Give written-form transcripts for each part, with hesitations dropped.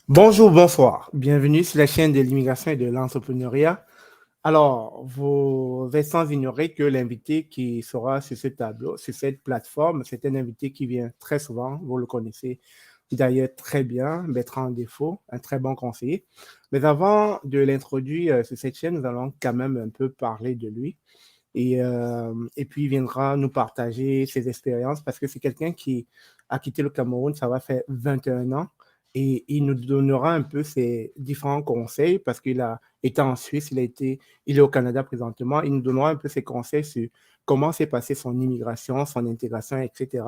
Bonjour, bonsoir. Bienvenue sur la chaîne de l'immigration et de l'entrepreneuriat. Alors, vous êtes sans ignorer que l'invité qui sera sur ce tableau, sur cette plateforme, c'est un invité qui vient très souvent, vous le connaissez d'ailleurs très bien, Bertrand Defoe, un très bon conseiller. Mais avant de l'introduire sur cette chaîne, nous allons quand même un peu parler de lui. Et puis, il viendra nous partager ses expériences parce que c'est quelqu'un qui a quitté le Cameroun, ça va faire 21 ans. Et il nous donnera un peu ses différents conseils parce qu'il a été en Suisse, il est au Canada présentement. Il nous donnera un peu ses conseils sur comment s'est passée son immigration, son intégration, etc.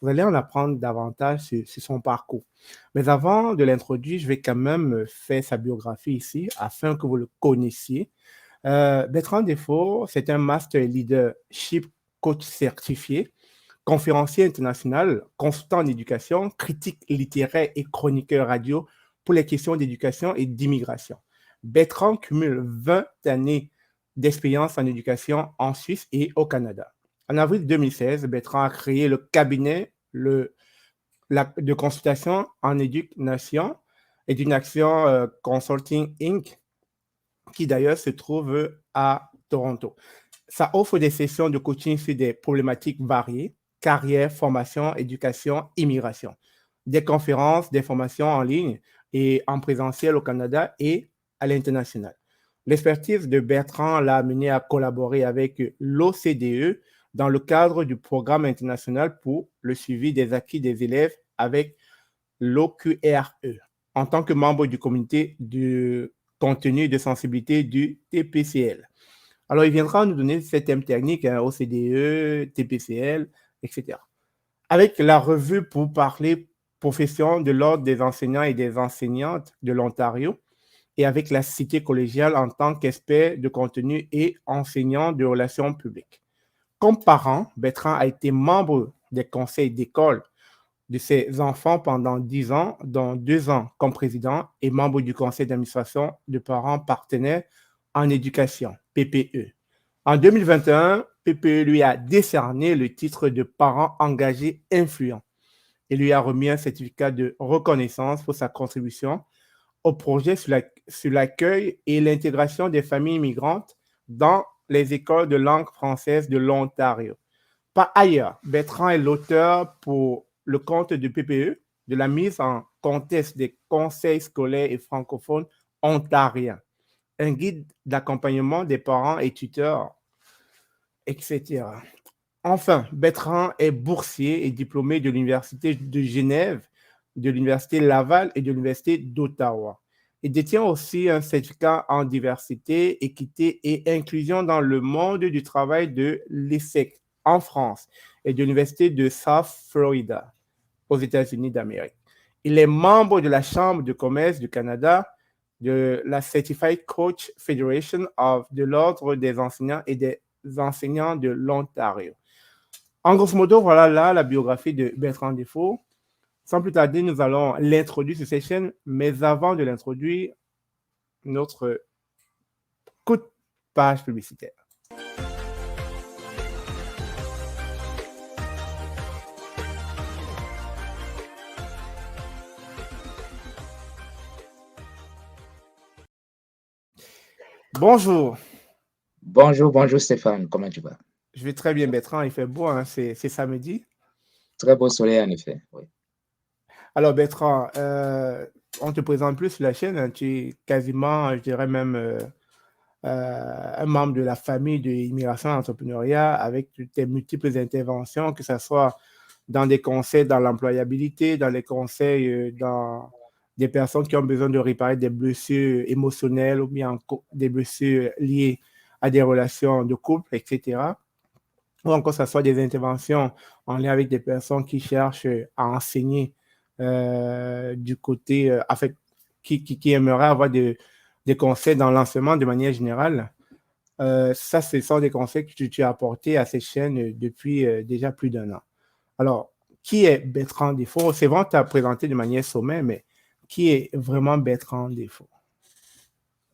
Vous allez en apprendre davantage sur son parcours. Mais avant de l'introduire, je vais quand même faire sa biographie ici afin que vous le connaissiez. Bertrand Defoe, c'est un Master Leadership Coach certifié, conférencier international, consultant en éducation, critique littéraire et chroniqueur radio pour les questions d'éducation et d'immigration. Bertrand cumule 20 années d'expérience en éducation en Suisse et au Canada. En avril 2016, Bertrand a créé le cabinet de consultation en éducation et d'une action Consulting Inc., qui d'ailleurs se trouve à Toronto. Ça offre des sessions de coaching sur des problématiques variées, carrière, formation, éducation, immigration, des conférences, des formations en ligne et en présentiel au Canada et à l'international. L'expertise de Bertrand l'a amené à collaborer avec l'OCDE dans le cadre du programme international pour le suivi des acquis des élèves avec l'OQRE en tant que membre du comité de contenu de sensibilité du TPCL. Alors, il viendra nous donner ces thèmes techniques, OCDE, TPCL, etc. Avec la revue pour parler profession de l'Ordre des enseignants et des enseignantes de l'Ontario et avec la cité collégiale en tant qu'expert de contenu et enseignant de relations publiques. Comme parent, Bertrand a été membre des conseils d'école de ses enfants pendant 10 ans, dont 2 ans comme président et membre du conseil d'administration de parents partenaires en éducation, PPE. En 2021, PPE lui a décerné le titre de parent engagé influent et lui a remis un certificat de reconnaissance pour sa contribution au projet sur l'accueil et l'intégration des familles immigrantes dans les écoles de langue française de l'Ontario. Par ailleurs, Bertrand est l'auteur pour le compte de PPE de la mise en contexte des conseils scolaires et francophones ontariens, un guide d'accompagnement des parents et tuteurs, etc. Enfin, Bertrand est boursier et diplômé de l'Université de Genève, de l'Université Laval et de l'Université d'Ottawa. Il détient aussi un certificat en diversité, équité et inclusion dans le monde du travail de l'ESSEC en France et de l'Université de South Florida aux États-Unis d'Amérique. Il est membre de la Chambre de commerce du Canada, de la Certified Coach Federation de l'Ordre des enseignants et des enseignants de l'Ontario. En grosso modo, voilà là la biographie de Bertrand Defoe. Sans plus tarder, nous allons l'introduire sur cette chaîne, mais avant de l'introduire, notre coup de page publicitaire. Bonjour. Bonjour Stéphane, comment tu vas? Je vais très bien, Bertrand. Il fait beau, hein? C'est samedi. Très beau soleil en effet. Oui. Alors, Bertrand, on te présente plus sur la chaîne. Hein. Tu es quasiment, je dirais même, un membre de la famille de l'immigration et l'entrepreneuriat avec tes multiples interventions, que ce soit dans des conseils dans l'employabilité, dans les conseils dans des personnes qui ont besoin de réparer des blessures émotionnelles ou bien des blessures liées à des relations de couple, etc. Ou encore, que ce soit des interventions en lien avec des personnes qui cherchent à enseigner du côté, qui aimeraient avoir des conseils dans l'enseignement de manière générale. Ça, ce sont des conseils que tu as apportés à cette chaîne depuis déjà plus d'1 an. Alors, qui est Bertrand Defoe? C'est vrai que tu as présenté de manière sommaire, mais qui est vraiment Bertrand Defoe?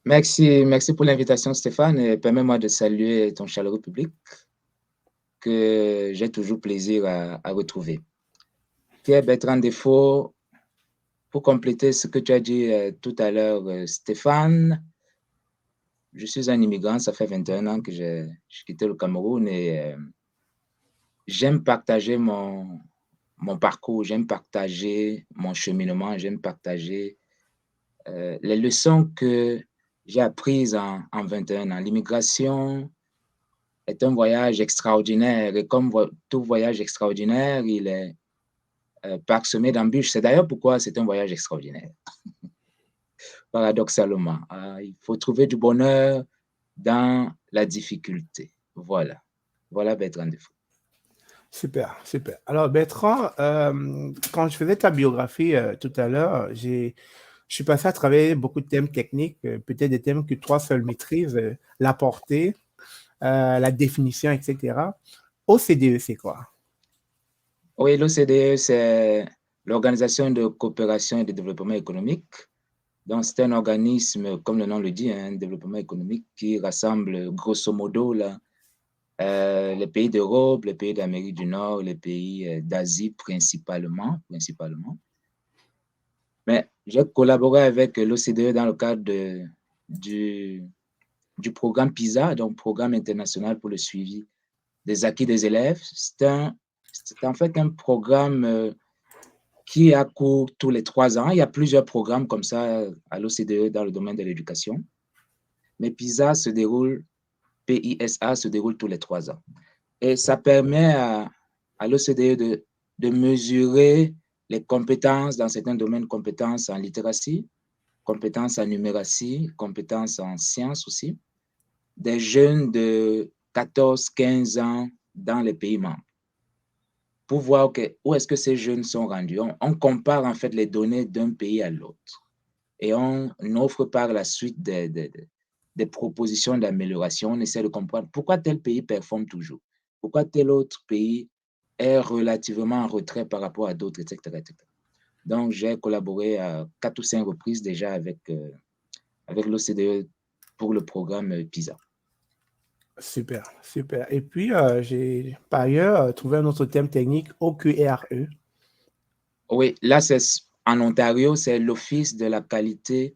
Merci pour l'invitation Stéphane et permets-moi de saluer ton chaleureux public que j'ai toujours plaisir à retrouver. Qui est Bertrand Defoe? Pour compléter ce que tu as dit tout à l'heure, Stéphane, je suis un immigrant, ça fait 21 ans que j'ai quitté le Cameroun et j'aime partager mon parcours, j'aime partager mon cheminement, j'aime partager les leçons que j'ai apprises en 21 ans. L'immigration est un voyage extraordinaire et comme tout voyage extraordinaire, il est parsemé d'embûches. C'est d'ailleurs pourquoi c'est un voyage extraordinaire, paradoxalement. Il faut trouver du bonheur dans la difficulté. Voilà. Voilà Bertrand Defoe. Super, super. Alors, Bertrand, quand je faisais ta biographie tout à l'heure, je suis passé à travers beaucoup de thèmes techniques, peut-être des thèmes que toi seul maîtrises, la portée, la définition, etc. OCDE, c'est quoi? Oui, l'OCDE, c'est l'Organisation de coopération et de développement économique. Donc, c'est un organisme, comme le nom le dit, un développement économique qui rassemble grosso modo là, les pays d'Europe, les pays d'Amérique du Nord, les pays d'Asie principalement. Mais j'ai collaboré avec l'OCDE dans le cadre du, du programme PISA, donc Programme international pour le suivi des acquis des élèves. C'est en fait un programme qui a cours tous les 3 ans. Il y a plusieurs programmes comme ça à l'OCDE dans le domaine de l'éducation. Mais PISA se déroule, PISA se déroule tous les 3 ans. Et ça permet à l'OCDE de mesurer les compétences dans certains domaines, compétences en littératie, compétences en numératie, compétences en sciences aussi, des jeunes de 14-15 ans dans les pays membres pour voir où est-ce que ces jeunes sont rendus. On compare en fait les données d'un pays à l'autre et on offre par la suite des propositions d'amélioration. On essaie de comprendre pourquoi tel pays performe toujours, pourquoi tel autre pays est relativement en retrait par rapport à d'autres, etc., etc. Donc, j'ai collaboré à 4 ou 5 reprises déjà avec l'OCDE pour le programme PISA. Super, super. Et puis, j'ai par ailleurs trouvé un autre thème technique, OQRE. Oui, là, c'est en Ontario, c'est l'Office de la qualité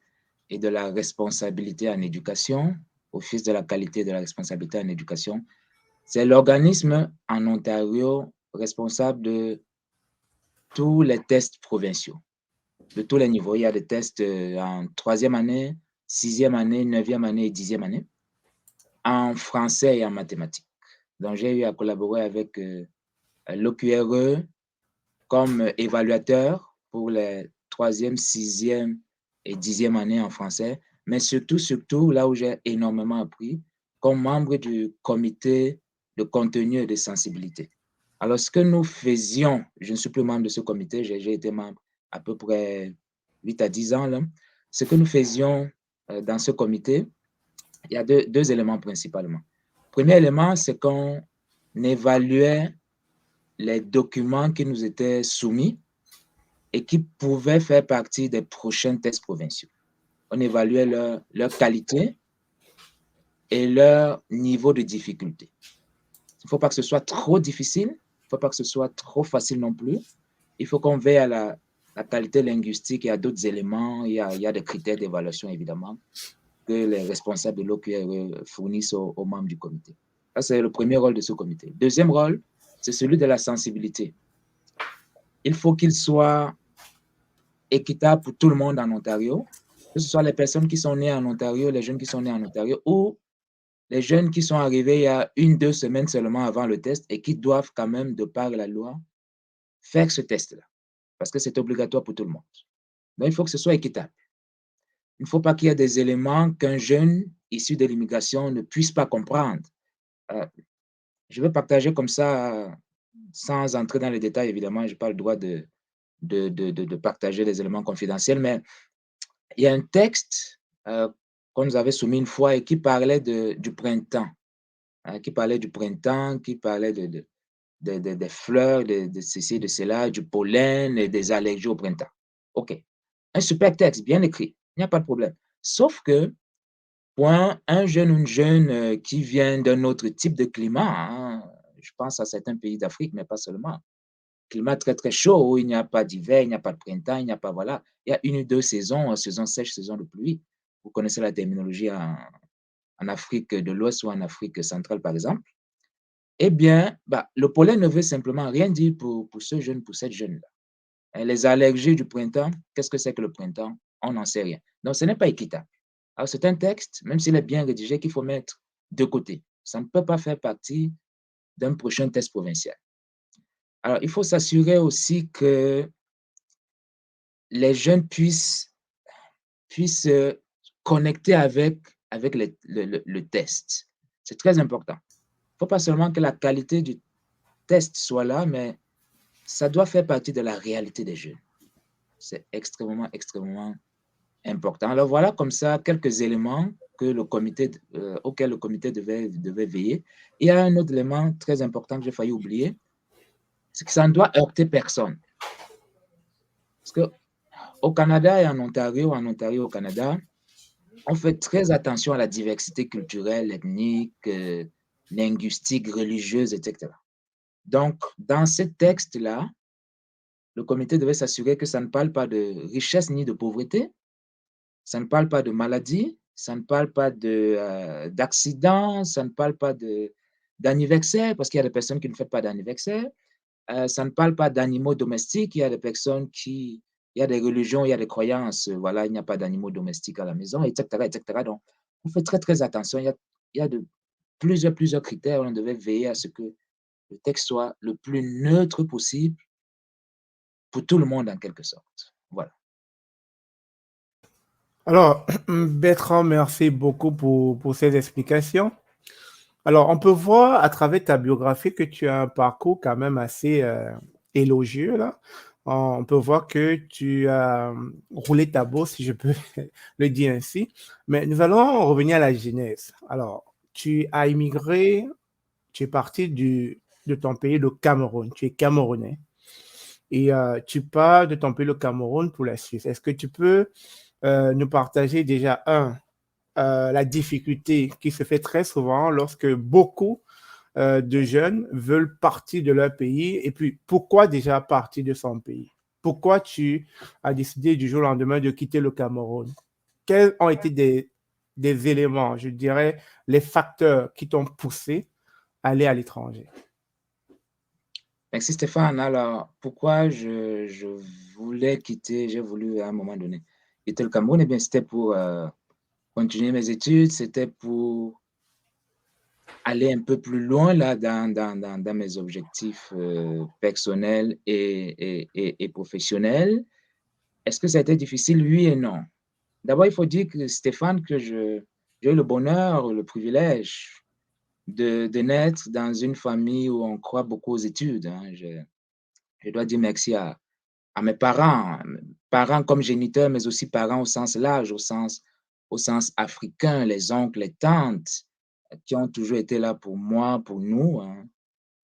et de la responsabilité en éducation. Office de la qualité et de la responsabilité en éducation. C'est l'organisme en Ontario responsable de tous les tests provinciaux, de tous les niveaux. Il y a des tests en 3e année, 6e année, 9e année et 10e année, en français et en mathématiques. Donc, j'ai eu à collaborer avec l'OQRE comme évaluateur pour les 3e, 6e et 10e année en français, mais surtout, là où j'ai énormément appris, comme membre du comité de contenu et de sensibilité. Alors, ce que nous faisions, je ne suis plus membre de ce comité, j'ai été membre à peu près 8 à 10 ans, là. Ce que nous faisions dans ce comité, il y a deux éléments principalement. Premier élément, c'est qu'on évaluait les documents qui nous étaient soumis et qui pouvaient faire partie des prochains tests provinciaux. On évaluait leur qualité et leur niveau de difficulté. Il ne faut pas que ce soit trop difficile, il ne faut pas que ce soit trop facile non plus. Il faut qu'on veille à la qualité linguistique et à d'autres éléments. Il y a des critères d'évaluation, évidemment, que les responsables de l'OQRE fournissent aux membres du comité. Ça, c'est le premier rôle de ce comité. Deuxième rôle, c'est celui de la sensibilité. Il faut qu'il soit équitable pour tout le monde en Ontario, que ce soit les personnes qui sont nées en Ontario, les jeunes qui sont nés en Ontario, ou les jeunes qui sont arrivés il y a 1-2 semaines seulement avant le test et qui doivent quand même, de par la loi, faire ce test-là, parce que c'est obligatoire pour tout le monde. Donc, il faut que ce soit équitable. Il ne faut pas qu'il y ait des éléments qu'un jeune issu de l'immigration ne puisse pas comprendre. Je vais partager comme ça, sans entrer dans les détails, évidemment, je n'ai pas le droit de partager des éléments confidentiels, mais il y a un texte qu'on nous avait soumis une fois et qui parlait du printemps, hein, qui parlait du printemps, qui parlait des fleurs, de ceci, de cela, du pollen et des allergies au printemps. OK. Un super texte, bien écrit, il n'y a pas de problème. Sauf que pour un jeune ou une jeune qui vient d'un autre type de climat, hein, je pense à certains pays d'Afrique, mais pas seulement, climat très, très chaud, où il n'y a pas d'hiver, il n'y a pas de printemps, il n'y a pas, voilà. Il y a une ou deux saisons, saison sèche, saison de pluie. Vous connaissez la terminologie en Afrique de l'Ouest ou en Afrique centrale, par exemple. Eh bien, bah, le pollen ne veut simplement rien dire pour ce jeune, pour cette jeune-là. Et les allergies du printemps, qu'est-ce que c'est que le printemps? On n'en sait rien. Donc, ce n'est pas équitable. Alors, c'est un texte, même s'il est bien rédigé, qu'il faut mettre de côté. Ça ne peut pas faire partie d'un prochain test provincial. Alors, il faut s'assurer aussi que les jeunes puissent connecter avec le test. C'est très important. Il ne faut pas seulement que la qualité du test soit là, mais ça doit faire partie de la réalité des jeunes. C'est extrêmement, extrêmement important. Alors voilà comme ça quelques éléments que auxquels le comité devait veiller. Il y a un autre élément très important que j'ai failli oublier, c'est que ça ne doit heurter personne. Parce qu'au Canada et en Ontario, au Canada, on fait très attention à la diversité culturelle, ethnique, linguistique, religieuse, etc. Donc, dans ces textes-là, le comité devait s'assurer que ça ne parle pas de richesse ni de pauvreté, ça ne parle pas de maladie, ça ne parle pas d'accident, ça ne parle pas d'anniversaire, parce qu'il y a des personnes qui ne fêtent pas d'anniversaire, ça ne parle pas d'animaux domestiques, il y a des personnes il y a des religions, il y a des croyances, voilà, il n'y a pas d'animaux domestiques à la maison, etc., etc. Donc, on fait très, très attention. Il y a plusieurs critères. On devait veiller à ce que le texte soit le plus neutre possible pour tout le monde, en quelque sorte. Voilà. Alors, Bertrand, merci beaucoup pour ces explications. Alors, on peut voir à travers ta biographie que tu as un parcours quand même assez élogieux, là. On peut voir que tu as roulé ta bosse, si je peux le dire ainsi. Mais nous allons revenir à la genèse. Alors, tu as immigré, tu es parti de ton pays, le Cameroun. Tu es camerounais. Et tu pars de ton pays, le Cameroun, pour la Suisse. Est-ce que tu peux nous partager déjà, la difficulté qui se fait très souvent lorsque beaucoup de jeunes veulent partir de leur pays. Et puis, pourquoi déjà partir de son pays? Pourquoi tu as décidé du jour au lendemain de quitter le Cameroun? Quels ont été des éléments, je dirais, les facteurs qui t'ont poussé à aller à l'étranger? Merci Stéphane. Alors, pourquoi je voulais quitter, j'ai voulu à un moment donné quitter le Cameroun? Eh bien, c'était pour continuer mes études, c'était pour aller un peu plus loin là dans mes objectifs personnels et professionnels. Est-ce que ça a été difficile? Oui et non. D'abord, il faut dire que Stéphane, j'ai eu le bonheur, le privilège de naître dans une famille où on croit beaucoup aux études, hein. Je dois dire merci à mes parents, parents comme géniteurs, mais aussi parents au sens large, au sens africain, les oncles, les tantes, qui ont toujours été là pour moi, pour nous, hein,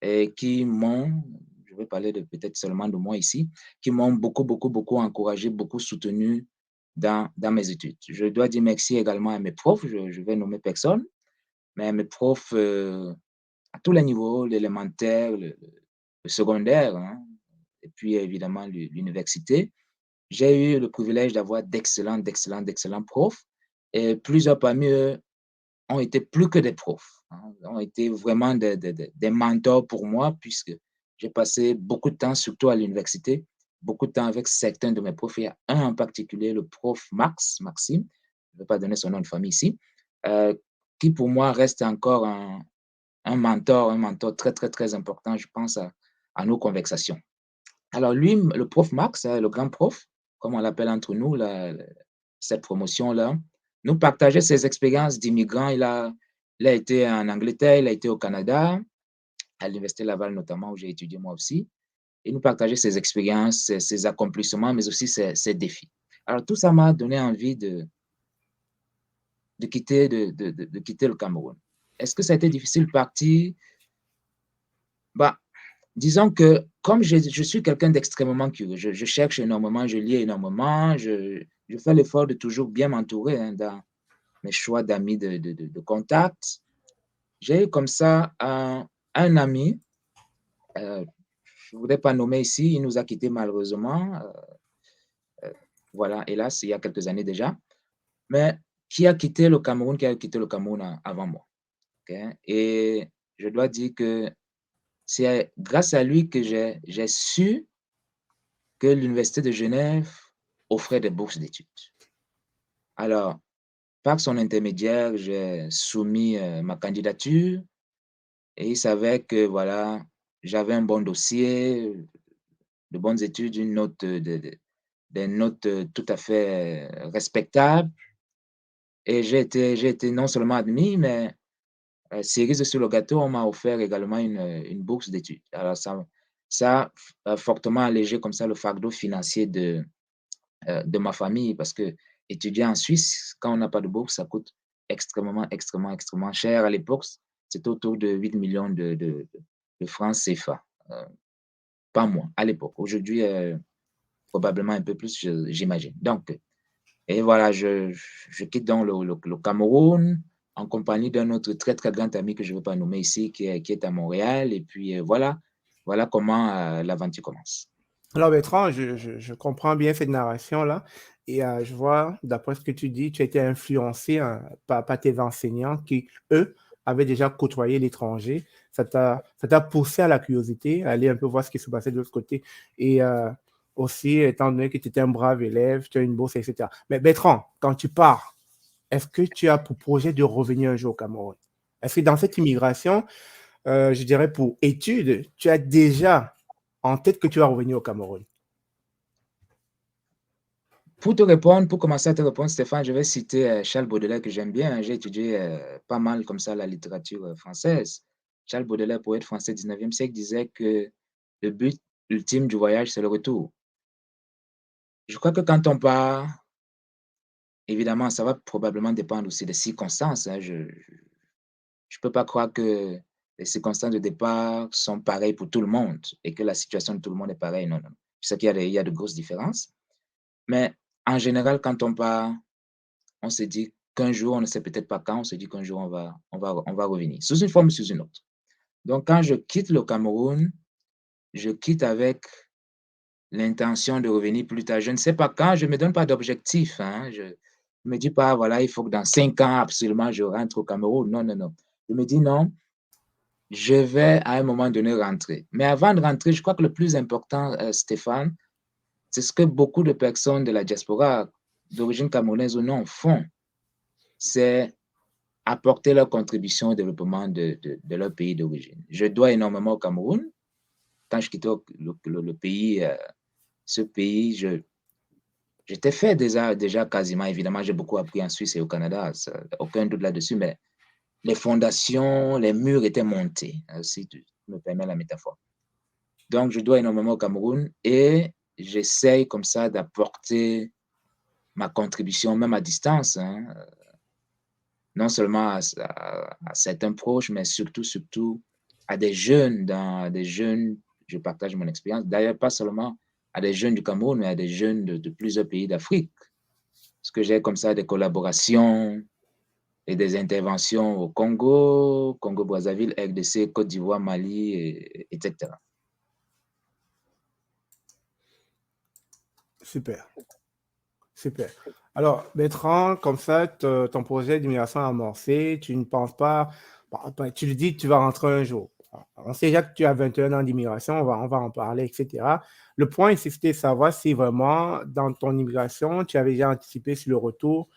et qui m'ont, je vais parler peut-être seulement de moi ici, qui m'ont beaucoup, beaucoup, beaucoup encouragé, beaucoup soutenu dans mes études. Je dois dire merci également à mes profs, je vais nommer personne, mais à mes profs à tous les niveaux, l'élémentaire, le secondaire, hein, et puis évidemment l'université. J'ai eu le privilège d'avoir d'excellents profs et plusieurs parmi eux ont été plus que des profs, hein, ont été vraiment des mentors pour moi puisque j'ai passé beaucoup de temps, surtout à l'université, beaucoup de temps avec certains de mes profs. Il y a un en particulier, le prof Maxime, je ne vais pas donner son nom de famille ici, euh, qui pour moi reste encore un mentor très, très, très important, je pense, à nos conversations. Alors lui, le prof Max, le grand prof, comme on l'appelle entre nous, cette promotion-là, nous partageait ses expériences d'immigrant. Il a été en Angleterre, il a été au Canada, à l'Université Laval notamment, où j'ai étudié moi aussi. Il nous partageait ses expériences, ses accomplissements, mais aussi ses défis. Alors tout ça m'a donné envie de quitter le Cameroun. Est-ce que ça a été difficile de partir? Bah, disons que comme je suis quelqu'un d'extrêmement curieux, je cherche énormément, je lis énormément, je fais l'effort de toujours bien m'entourer hein, dans mes choix d'amis, de contacts. J'ai eu comme ça un ami, euh, je ne voudrais pas nommer ici, il nous a quittés malheureusement, voilà, hélas, il y a quelques années déjà, mais qui a quitté le Cameroun, qui a quitté le Cameroun avant moi. Okay? Et je dois dire que c'est grâce à lui que j'ai su que l'Université de Genève offrait des bourses d'études. Alors, par son intermédiaire, j'ai soumis ma candidature et il savait que voilà, j'avais un bon dossier, de bonnes études, une note des notes tout à fait respectables. Et j'ai été non seulement admis, mais cerise sur le gâteau, on m'a offert également une bourse d'études. Alors ça a fortement allégé comme ça le fardeau financier de ma famille parce que étudier en Suisse, quand on n'a pas de bourse, ça coûte extrêmement cher. À l'époque, c'était autour de 8 millions de francs CFA, pas moins à l'époque. Aujourd'hui, probablement un peu plus, j'imagine. Donc, et voilà, je quitte donc le Cameroun en compagnie d'un autre très, très grand ami que je ne veux pas nommer ici, qui est à Montréal. Et puis voilà comment l'aventure commence. Alors, Bertrand, je comprends bien cette narration-là et je vois, d'après ce que tu dis, tu as été influencé par tes enseignants qui, eux, avaient déjà côtoyé l'étranger. Ça t'a poussé à la curiosité, à aller un peu voir ce qui se passait de l'autre côté. Et aussi, étant donné que tu étais un brave élève, tu as une bourse, etc. Mais Bertrand, quand tu pars, est-ce que tu as pour projet de revenir un jour au Cameroun? Est-ce que dans cette immigration, je dirais pour études, tu as déjà en tête que tu vas revenir au Cameroun? Pour te répondre, pour commencer à te répondre, Stéphane, je vais citer Charles Baudelaire que j'aime bien. J'ai étudié pas mal comme ça la littérature française. Charles Baudelaire, poète français 19e siècle, disait que le but ultime du voyage, c'est le retour. Je crois que quand on part, évidemment, ça va probablement dépendre aussi des circonstances. Hein. Je ne peux pas croire que les circonstances de départ sont pareilles pour tout le monde et que la situation de tout le monde est pareille. Non, non. Je sais il y a de grosses différences. Mais en général, quand on part, on se dit qu'un jour, on ne sait peut-être pas quand, on se dit qu'un jour, on va revenir, sous une forme ou sous une autre. Donc, quand je quitte le Cameroun, je quitte avec l'intention de revenir plus tard. Je ne sais pas quand, je ne me donne pas d'objectif. Hein. Je ne me dis pas, voilà, il faut que dans 5 ans, absolument, je rentre au Cameroun. Non, non, non. Je me dis, non, je vais à un moment donné rentrer. Mais avant de rentrer, je crois que le plus important, Stéphane, c'est ce que beaucoup de personnes de la diaspora, d'origine camerounaise ou non, font. C'est apporter leur contribution au développement de leur pays d'origine. Je dois énormément au Cameroun. Quand je quittais le pays, ce pays, j'étais fait déjà quasiment. Évidemment, j'ai beaucoup appris en Suisse et au Canada, aucun doute là-dessus, mais les fondations, les murs étaient montés, si tu me permets la métaphore. Donc, je dois énormément au Cameroun et j'essaye comme ça d'apporter ma contribution, même à distance, hein, non seulement à certains proches, mais surtout à des jeunes, je partage mon expérience. D'ailleurs, pas seulement à des jeunes du Cameroun, mais à des jeunes de plusieurs pays d'Afrique. Parce que j'ai comme ça des collaborations et des interventions au Congo, Congo-Brazzaville, RDC, Côte d'Ivoire, Mali, etc. Super, super. Alors, Bertrand, comme ça, ton projet d'immigration est amorcé, tu ne penses pas, bon, tu le dis que tu vas rentrer un jour. On sait déjà que tu as 21 ans d'immigration, on va en parler, etc. Le point, c'était de savoir si vraiment, dans ton immigration, tu avais déjà anticipé sur le retour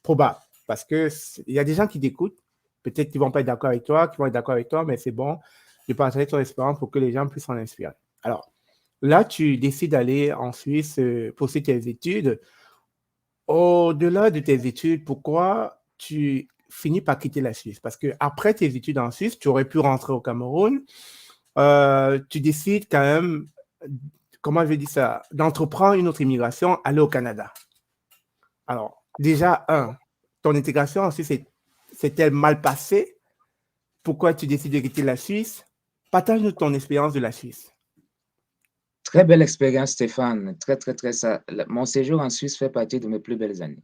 probable. Parce qu'il y a des gens qui t'écoutent, peut-être qu'ils ne vont pas être d'accord avec toi, qui vont être d'accord avec toi, mais c'est bon de partager ton expérience pour que les gens puissent s'en inspirer. Alors, là, tu décides d'aller en Suisse poursuivre tes études. Au-delà de tes études, pourquoi tu finis par quitter la Suisse? Parce que après tes études en Suisse, tu aurais pu rentrer au Cameroun. Tu décides quand même, comment je vais dire ça, d'entreprendre une autre immigration, aller au Canada. Alors, déjà, ton intégration en Suisse s'est-elle mal passée? Pourquoi tu décides de quitter la Suisse? Partage-nous ton expérience de la Suisse. Très belle expérience, Stéphane. Très, très, très. Mon séjour en Suisse fait partie de mes plus belles années.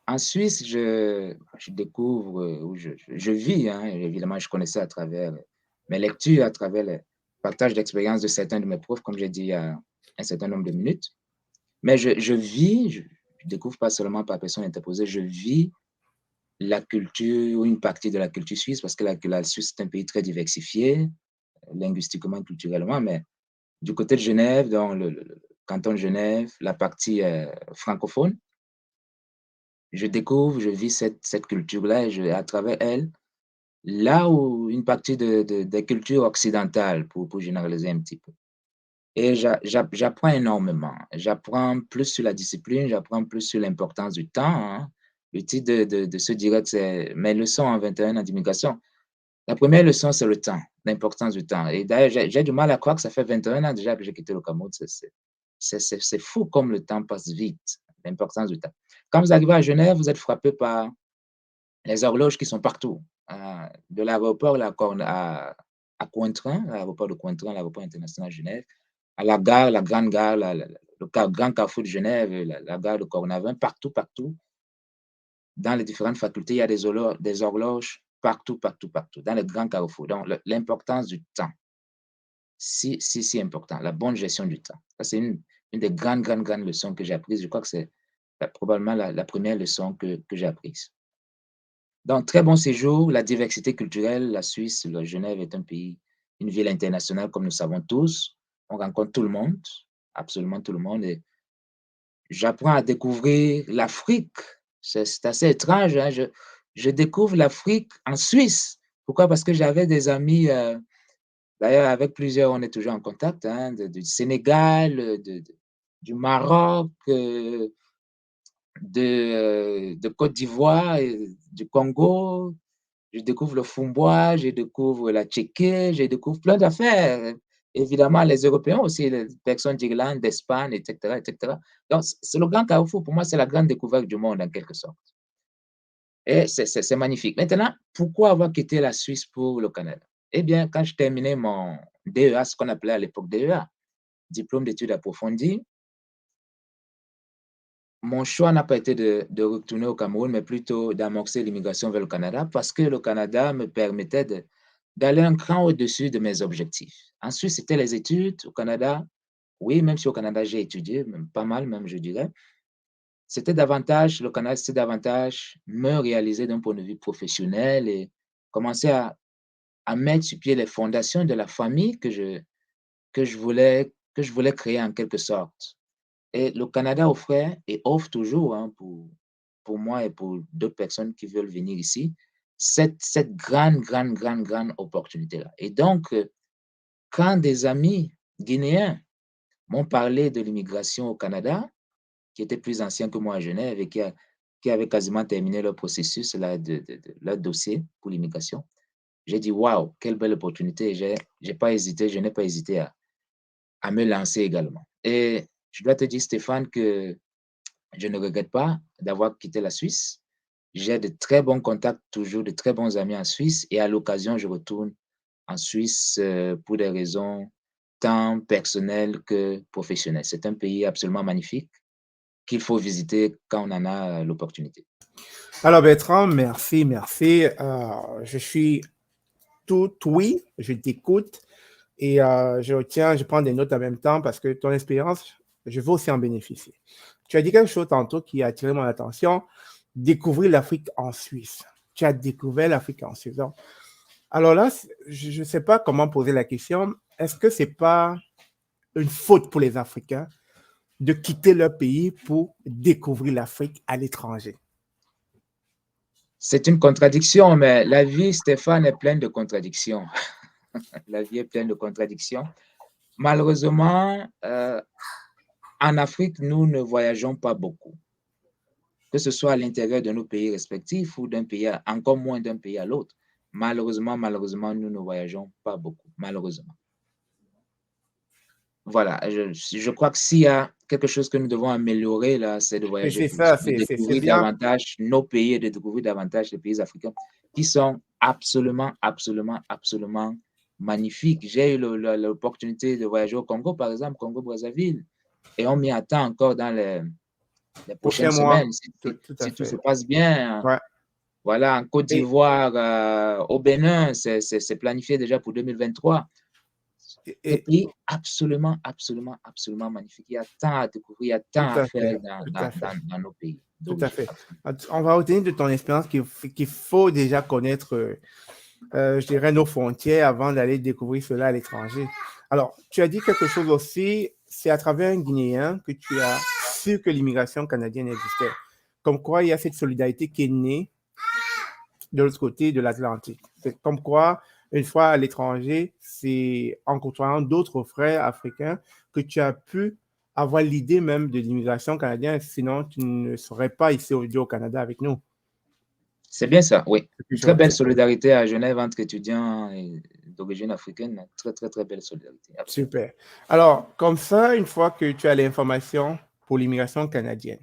En Suisse, je découvre, je vis, hein, évidemment, je connaissais à travers mes lectures, à travers partage d'expérience de certains de mes profs, comme j'ai dit il y a un certain nombre de minutes. Mais je vis, je découvre pas seulement par personne interposée, je vis la culture ou une partie de la culture suisse, parce que la Suisse est un pays très diversifié, linguistiquement, culturellement, mais du côté de Genève, dans le canton de Genève, la partie francophone, je découvre, je vis cette culture-là et à travers elle, là où une partie des cultures occidentales, pour généraliser un petit peu. Et j'apprends énormément. J'apprends plus sur la discipline, j'apprends plus sur l'importance du temps, hein. Le titre de ce direct, c'est mes leçons en 21 ans d'immigration. La première leçon, c'est le temps, l'importance du temps. Et d'ailleurs, j'ai du mal à croire que ça fait 21 ans déjà que j'ai quitté le Cameroun. C'est fou comme le temps passe vite, l'importance du temps. Quand vous arrivez à Genève, vous êtes frappé par les horloges qui sont partout. De l'aéroport à Cointrin, l'aéroport de Cointrin, l'aéroport international de Genève, à la gare, la grande gare, grand carrefour de Genève, la gare de Cornavin, partout, partout, dans les différentes facultés, il y a des horloges partout, partout, partout, dans les grands carrefours. Donc, l'importance du temps, si important, la bonne gestion du temps. Ça, c'est une des grandes, grandes, grandes leçons que j'ai apprises. Je crois que c'est probablement la première leçon que j'ai apprise. Donc, très bon séjour, la diversité culturelle, la Suisse, Genève est un pays, une ville internationale, comme nous savons tous. On rencontre tout le monde, absolument tout le monde. Et j'apprends à découvrir l'Afrique. C'est assez étrange, hein. Je découvre l'Afrique en Suisse. Pourquoi? Parce que j'avais des amis, d'ailleurs, avec plusieurs, on est toujours en contact, hein, du Sénégal, du Maroc, de Côte d'Ivoire, du Congo. Je découvre le Fumbois, je découvre la Tchéquie, je découvre plein d'affaires. Évidemment, les Européens aussi, les personnes d'Irlande, d'Espagne, etc., etc. Donc, c'est le grand carrefour. Pour moi, c'est la grande découverte du monde, en quelque sorte. Et c'est magnifique. Maintenant, pourquoi avoir quitté la Suisse pour le Canada? Eh bien, quand je terminais mon DEA, ce qu'on appelait à l'époque DEA, diplôme d'études approfondies, mon choix n'a pas été de retourner au Cameroun, mais plutôt d'amorcer l'immigration vers le Canada parce que le Canada me permettait d'aller un cran au-dessus de mes objectifs. Ensuite, c'était les études au Canada. Oui, même si au Canada, j'ai étudié, même pas mal, même je dirais. C'était davantage, le Canada, c'était davantage me réaliser d'un point de vue professionnel et commencer à mettre sur pied les fondations de la famille que je voulais créer en quelque sorte. Et le Canada offrait et offre toujours, hein, pour moi et pour d'autres personnes qui veulent venir ici, cette grande, grande, grande, grande opportunité-là. Et donc, quand des amis guinéens m'ont parlé de l'immigration au Canada, qui étaient plus anciens que moi à Genève et qui avaient quasiment terminé leur processus, là, leur dossier pour l'immigration, j'ai dit, waouh, quelle belle opportunité. J'ai pas hésité, je n'ai pas hésité à me lancer également. Et je dois te dire, Stéphane, que je ne regrette pas d'avoir quitté la Suisse. J'ai de très bons contacts, toujours de très bons amis en Suisse et à l'occasion, je retourne en Suisse pour des raisons tant personnelles que professionnelles. C'est un pays absolument magnifique qu'il faut visiter quand on en a l'opportunité. Alors Bertrand, merci, merci. Je suis tout oui, je t'écoute et je retiens, je prends des notes en même temps parce que ton expérience, je veux aussi en bénéficier. Tu as dit quelque chose tantôt qui a attiré mon attention, découvrir l'Afrique en Suisse. Tu as découvert l'Afrique en Suisse. Alors là, je ne sais pas comment poser la question. Est-ce que ce n'est pas une faute pour les Africains de quitter leur pays pour découvrir l'Afrique à l'étranger? C'est une contradiction, mais la vie, Stéphane, est pleine de contradictions. La vie est pleine de contradictions. Malheureusement, en Afrique, nous ne voyageons pas beaucoup, que ce soit à l'intérieur de nos pays respectifs ou d'un pays, encore moins d'un pays à l'autre. Malheureusement, nous ne voyageons pas beaucoup, malheureusement. Voilà, je crois que s'il y a quelque chose que nous devons améliorer, là, c'est de voyager C'est plus, ça, de c'est découvrir bien. davantage nos pays et de découvrir davantage les pays africains qui sont absolument, absolument, absolument magnifiques. J'ai eu l'opportunité de voyager au Congo, par exemple, Congo-Brazzaville, et on m'y attend encore dans les prochaines Prochain mois, semaines, tout à si tout se fait. passe bien. Ouais. Voilà, en Côte Et d'Ivoire, au Bénin, c'est planifié déjà pour 2023. Un Et pays absolument, absolument, absolument magnifique. Il y a tant à découvrir, il y a tant tout à à fait, faire dans, tout dans, à fait, dans, dans nos pays tout à d'origine. fait. Absolument. On va retenir de ton expérience qu'il faut déjà connaître, je dirais, nos frontières avant d'aller découvrir cela à l'étranger. Alors, tu as dit quelque chose aussi, c'est à travers un Guinéen que tu as su que l'immigration canadienne existait. Comme quoi, il y a cette solidarité qui est née de l'autre côté de l'Atlantique. C'est comme quoi, une fois à l'étranger, c'est en côtoyant d'autres frères africains que tu as pu avoir l'idée même de l'immigration canadienne, sinon tu ne serais pas ici aujourd'hui au Canada avec nous. C'est bien ça, oui. Une très belle C'est solidarité à Genève entre étudiants d'origine africaine. Très, très, très belle solidarité. Absolument. super. Alors, comme ça, une fois que tu as l'information pour l'immigration canadienne,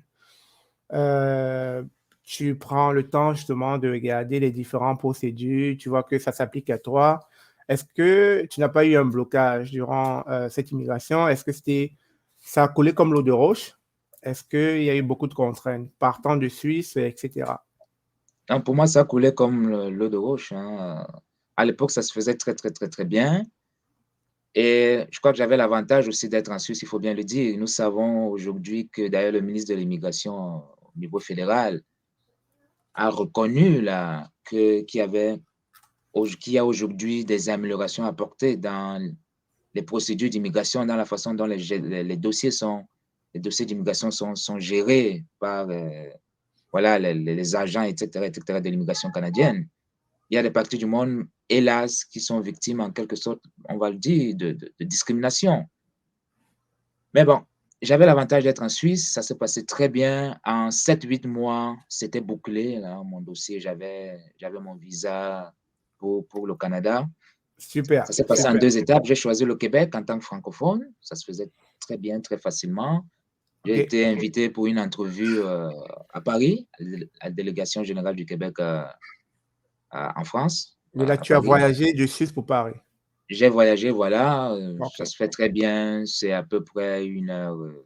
euh, tu prends le temps justement de regarder les différentes procédures, tu vois que ça s'applique à toi. Est-ce que tu n'as pas eu un blocage durant cette immigration? Est-ce que ça a coulé comme l'eau de roche? Est-ce qu'il y a eu beaucoup de contraintes partant de Suisse, etc.? Non, pour moi, ça coulait comme l'eau de roche, hein. À l'époque, ça se faisait très, très, très, très bien. Et je crois que j'avais l'avantage aussi d'être en Suisse, il faut bien le dire. Nous savons aujourd'hui que d'ailleurs le ministre de l'Immigration au niveau fédéral a reconnu là, qu'il y a aujourd'hui des améliorations apportées dans les procédures d'immigration, dans la façon dont les dossiers d'immigration sont gérés par voilà, les agents, etc., de l'immigration canadienne. Il y a des parties du monde, hélas, qui sont victimes, en quelque sorte, on va le dire, de discrimination. Mais bon, j'avais l'avantage d'être en Suisse, ça s'est passé très bien. En 7-8 mois, c'était bouclé, là, mon dossier, j'avais mon visa pour le Canada. Super, Ça s'est passé en super. 2 étapes. J'ai choisi le Québec en tant que francophone. Ça se faisait très bien, très facilement. J'ai OK. été invité pour une entrevue à Paris, à la délégation générale du Québec en France, Et là, à tu as Paris. voyagé de Suisse pour Paris. J'ai voyagé, voilà, ça OK. se fait très bien. C'est à peu près 1h05,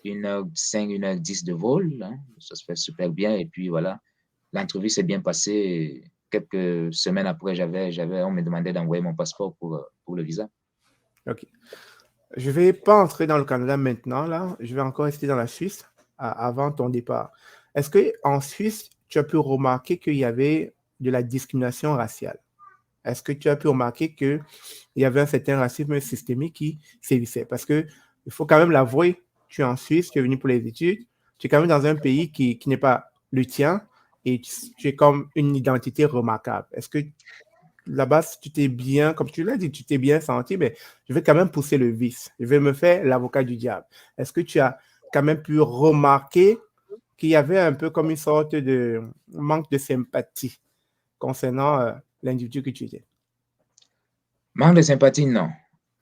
1h10 de vol, hein. Ça se fait super bien. Et puis voilà, l'entrevue s'est bien passée. Quelques semaines après, on me demandait d'envoyer mon passeport pour le visa. OK. Je ne vais pas entrer dans le Canada maintenant, là. Je vais encore rester dans la Suisse avant ton départ. Est-ce qu'en Suisse, tu as pu remarquer qu'il y avait de la discrimination raciale? Est-ce que tu as pu remarquer qu'il y avait un certain racisme systémique qui sévissait? Parce qu'il faut quand même l'avouer, tu es en Suisse, tu es venu pour les études, tu es quand même dans un pays qui n'est pas le tien et tu es comme une identité remarquable. Est-ce que là-bas, si tu t'es bien, comme tu l'as dit, tu t'es bien senti, mais je vais quand même pousser le vice. Je vais me faire l'avocat du diable. Est-ce que tu as quand même pu remarquer qu'il y avait un peu comme une sorte de manque de sympathie concernant l'individu que tu étais? Manque de sympathie, non.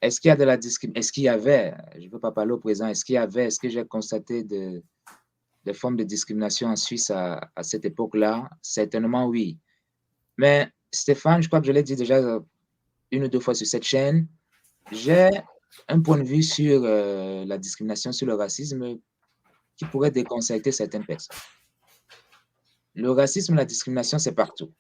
Est-ce qu'il y a de la discrimination? Est-ce qu'il y avait, je ne veux pas parler au présent, est-ce que j'ai constaté des formes de discrimination en Suisse à cette époque-là? Certainement, oui. Mais Stéphane, je crois que je l'ai dit déjà une ou deux fois sur cette chaîne, j'ai un point de vue sur la discrimination, sur le racisme qui pourrait déconcerter certaines personnes. Le racisme, la discrimination, c'est partout.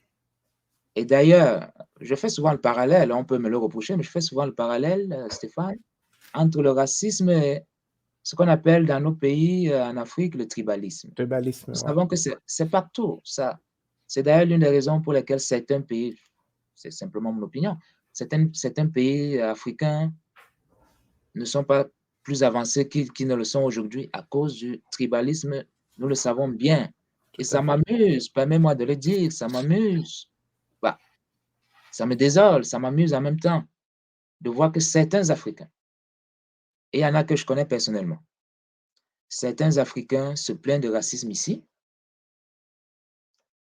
Et d'ailleurs, je fais souvent le parallèle, on peut me le reprocher, mais je fais souvent le parallèle, Stéphane, entre le racisme et ce qu'on appelle dans nos pays en Afrique le tribalisme. Tribalisme, Nous ouais. savons que c'est partout, ça. C'est d'ailleurs l'une des raisons pour lesquelles certains pays, c'est simplement mon opinion, certains pays africains ne sont pas plus avancés qu'ils ne le sont aujourd'hui à cause du tribalisme. Nous le savons bien. Et Tout à ça fait. m'amuse, permets-moi de le dire, ça m'amuse. Bah, ça me désole, ça m'amuse en même temps de voir que certains Africains, et il y en a que je connais personnellement, certains Africains se plaignent de racisme ici,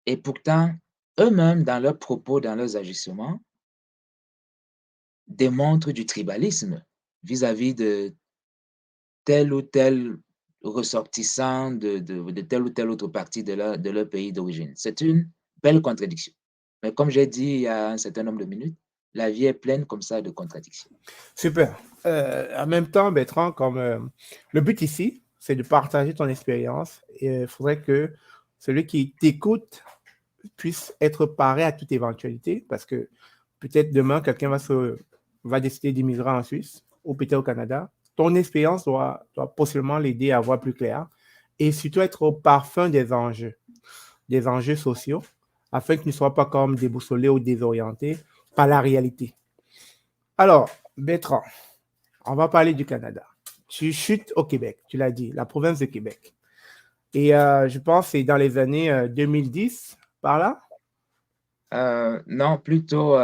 et pourtant, eux-mêmes, dans leurs propos, dans leurs agissements, démontrent du tribalisme vis-à-vis de tel ou tel ressortissant de telle ou telle autre partie de leur pays d'origine. C'est une belle contradiction. Mais comme j'ai dit il y a un certain nombre de minutes, la vie est pleine comme ça de contradictions. Super. En même temps, Bertrand, comme le but ici, c'est de partager ton expérience et il faudrait que celui qui t'écoute puisse être paré à toute éventualité parce que peut-être demain, quelqu'un va se va décider d'immigrer en Suisse ou peut-être au Canada, ton expérience doit possiblement l'aider à voir plus clair et surtout être au parfum des enjeux sociaux, afin qu'il ne soit pas comme déboussolé ou désorienté par la réalité. Alors, Bertrand, on va parler du Canada. Tu chutes au Québec, tu l'as dit, la province de Québec. Et je pense que c'est dans les années 2010, par là, Non, plutôt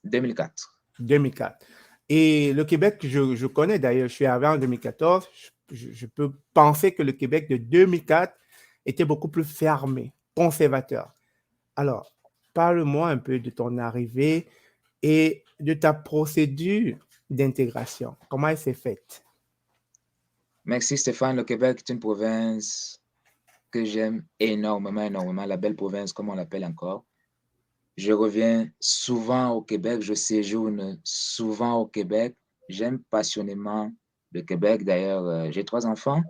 2004. 2004. Et le Québec, je connais d'ailleurs, je suis arrivé en 2014, je peux penser que le Québec de 2004 était beaucoup plus fermé, conservateur. Alors, parle-moi un peu de ton arrivée et de ta procédure d'intégration. Comment elle s'est faite? Merci Stéphane. Le Québec est une province que j'aime énormément, énormément. La belle province, comme on l'appelle encore. Je reviens souvent au Québec, je séjourne souvent au Québec. J'aime passionnément le Québec. D'ailleurs, j'ai 3 enfants.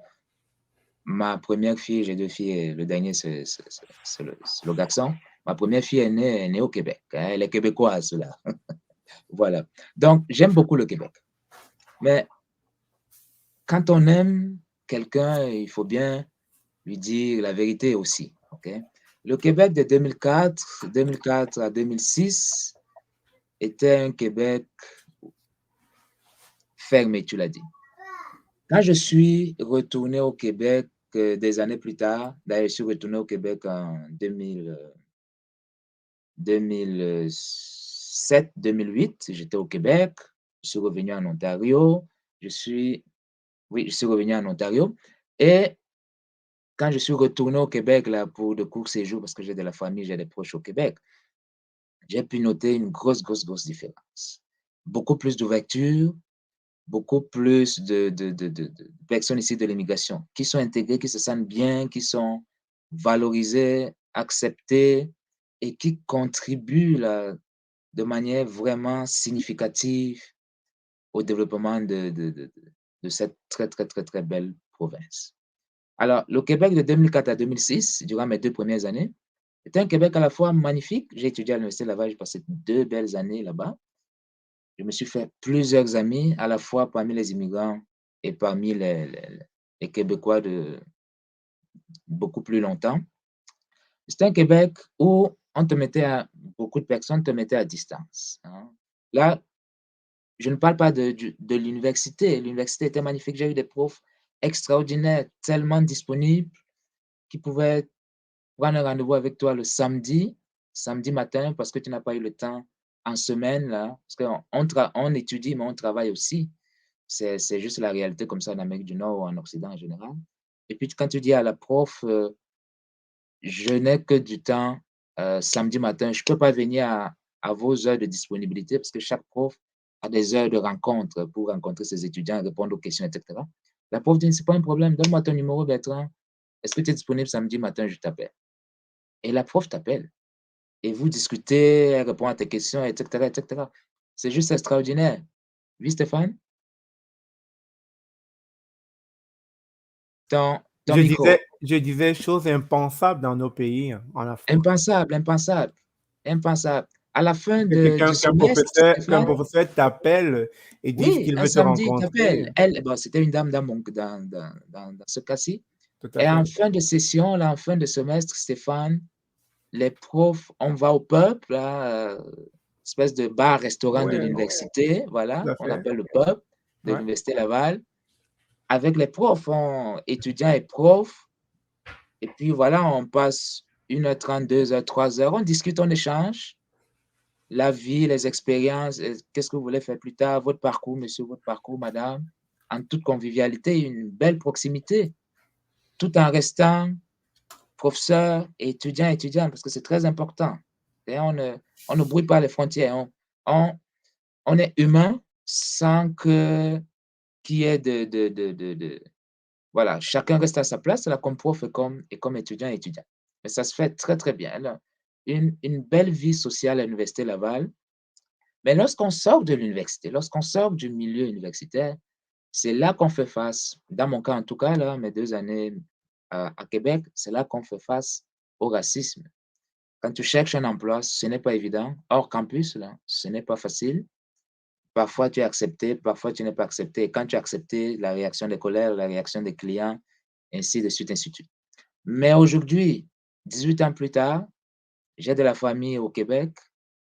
Ma première fille, j'ai 2 filles, le dernier, c'est le garçon. Ma première fille est née au Québec, hein, elle est québécoise, là. Voilà. Donc, j'aime beaucoup le Québec. Mais quand on aime quelqu'un, il faut bien lui dire la vérité aussi. OK? Le Québec de 2004 à 2006 était un Québec fermé, tu l'as dit. Quand je suis retourné au Québec des années plus tard, d'ailleurs, je suis retourné au Québec en 2007, 2008, j'étais au Québec, je suis revenu en Ontario, je suis, oui, je suis revenu en Ontario. Et quand je suis retourné au Québec là, pour de courts séjours, parce que j'ai de la famille, j'ai des proches au Québec, j'ai pu noter une grosse, grosse, grosse différence. Beaucoup plus d'ouverture, beaucoup plus de personnes ici de l'immigration qui sont intégrées, qui se sentent bien, qui sont valorisées, acceptées et qui contribuent là, de manière vraiment significative au développement de cette très, très, très, très belle province. Alors, le Québec de 2004 à 2006, durant mes 2 premières années, était un Québec à la fois magnifique. J'ai étudié à l'Université Laval, j'ai passé 2 belles années là-bas. Je me suis fait plusieurs amis, à la fois parmi les immigrants et parmi les Québécois de beaucoup plus longtemps. C'était un Québec où on te mettait beaucoup de personnes te mettaient à distance, hein. Là, je ne parle pas de l'université. L'université était magnifique. J'ai eu des profs extraordinaires, tellement disponibles, qui pouvaient prendre un rendez-vous avec toi le samedi matin, parce que tu n'as pas eu le temps en semaine, là, parce qu'on étudie, mais on travaille aussi. C'est juste la réalité comme ça en Amérique du Nord ou en Occident en général. Et puis quand tu dis à la prof, je n'ai que du temps samedi matin, je ne peux pas venir à vos heures de disponibilité parce que chaque prof a des heures de rencontre pour rencontrer ses étudiants, répondre aux questions, etc. La prof dit, c'est pas un problème, donne-moi ton numéro, Bertrand. Est-ce que tu es disponible samedi matin? Je t'appelle. Et la prof t'appelle. Et vous discutez, elle répond à tes questions, etc., etc. C'est juste extraordinaire. Oui, Stéphane? Ton micro. Je disais choses impensables dans nos pays, hein, en Afrique. Impensable, impensable, impensable. À la fin Que du semestre, qu'un Stéphane, professeur t'appelle et dise oui, qu'il un veut te samedi, il rencontrer. t'appelle. Elle, bon, c'était une dame dans ce cas-ci. Tout à Et en fait. fin de session, là, en fin de semestre, Stéphane, les profs, on va au pub, là, espèce de bar-restaurant de Ouais, l'université, tout voilà, à on fait. l'appelle le pub de Ouais. l'Université Laval, avec les profs, étudiants et profs. Et puis voilà, on passe 1h30, 2h, 3h, on discute, on échange. La vie, les expériences, qu'est-ce que vous voulez faire plus tard, votre parcours, monsieur, votre parcours, madame, en toute convivialité, une belle proximité, tout en restant professeur et étudiant, étudiant, parce que c'est très important. Et on ne brouille pas les frontières. On, on est humain sans que qu'il y ait voilà, chacun reste à sa place, là, comme prof et comme étudiant, étudiant. Mais ça se fait très, très bien. Là. Une belle vie sociale à l'Université Laval. Mais lorsqu'on sort de l'université, lorsqu'on sort du milieu universitaire, c'est là qu'on fait face, dans mon cas en tout cas, là, mes 2 années à Québec, c'est là qu'on fait face au racisme. Quand tu cherches un emploi, ce n'est pas évident. Hors campus, là, ce n'est pas facile. parfois tu es accepté, parfois tu n'es pas accepté. Et quand tu es accepté, la réaction des collègues, la réaction des clients, ainsi de suite, ainsi de suite. Mais aujourd'hui, 18 ans plus tard, j'ai de la famille au Québec,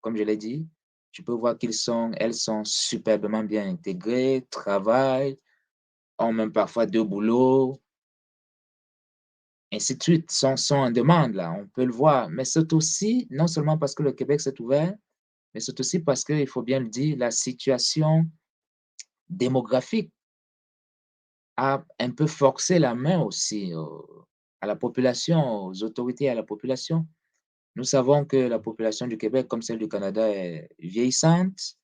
comme je l'ai dit. Tu peux voir elles sont superbement bien intégrées, travaillent, ont même parfois 2 boulots, ainsi de suite, sont en demande là, on peut le voir. Mais c'est aussi, non seulement parce que le Québec s'est ouvert, mais c'est aussi parce qu'il faut bien le dire, la situation démographique a un peu forcé la main aussi à la population, aux autorités, à la population. Nous savons que la population du Québec, comme celle du Canada, est vieillissante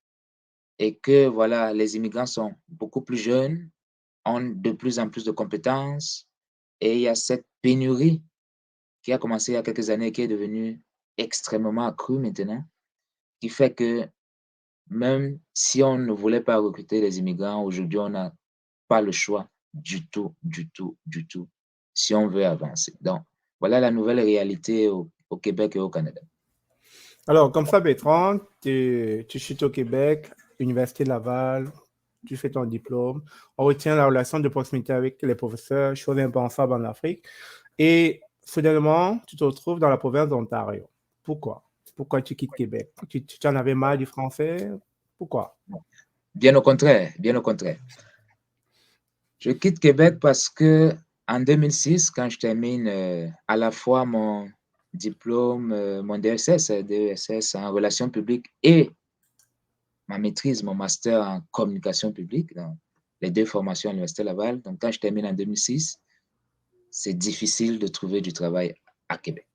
et que voilà, les immigrants sont beaucoup plus jeunes, ont de plus en plus de compétences et il y a cette pénurie qui a commencé il y a quelques années et qui est devenue extrêmement accrue maintenant, qui fait que même si on ne voulait pas recruter les immigrants, aujourd'hui, on n'a pas le choix du tout, du tout, du tout, si on veut avancer. Donc, voilà la nouvelle réalité au Québec et au Canada. Alors, comme ça, Bertrand, tu chutes au Québec, Université Laval, tu fais ton diplôme. On retient la relation de proximité avec les professeurs, chose impensable en Afrique. Et soudainement, tu te retrouves dans la province d'Ontario. Pourquoi? Pourquoi tu quittes Québec? Tu en avais marre du français? Pourquoi? Bien au contraire, bien au contraire. Je quitte Québec parce que en 2006, quand je termine à la fois mon diplôme, mon DESS en relations publiques et ma maîtrise, mon master en communication publique, dans les 2 formations à l'Université Laval. Donc, quand je termine en 2006, c'est difficile de trouver du travail à Québec.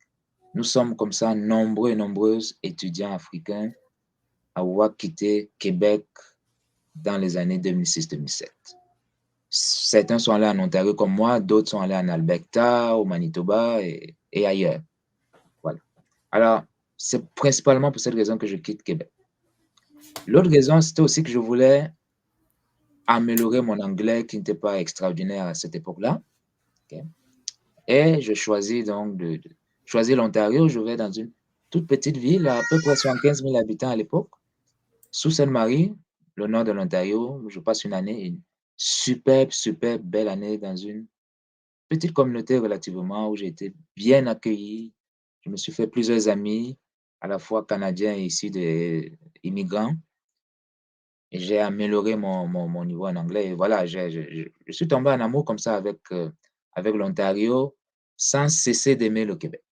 Nous sommes comme ça nombreux et nombreuses étudiants africains à avoir quitté Québec dans les années 2006-2007. Certains sont allés en Ontario comme moi, d'autres sont allés en Alberta, au Manitoba et ailleurs. Voilà. Alors, c'est principalement pour cette raison que je quitte Québec. L'autre raison, c'était aussi que je voulais améliorer mon anglais qui n'était pas extraordinaire à cette époque-là. Okay. Et je choisis donc de choisir l'Ontario. Je vais dans une toute petite ville, à peu près 75 000 habitants à l'époque, sous Sainte-Marie, le nord de l'Ontario. Je passe une année, une superbe, superbe belle année dans une petite communauté relativement où j'ai été bien accueilli. Je me suis fait plusieurs amis, à la fois canadiens et ici des immigrants. Et j'ai amélioré mon niveau en anglais. Et voilà, je suis tombé en amour comme ça avec l'Ontario, sans cesser d'aimer le Québec.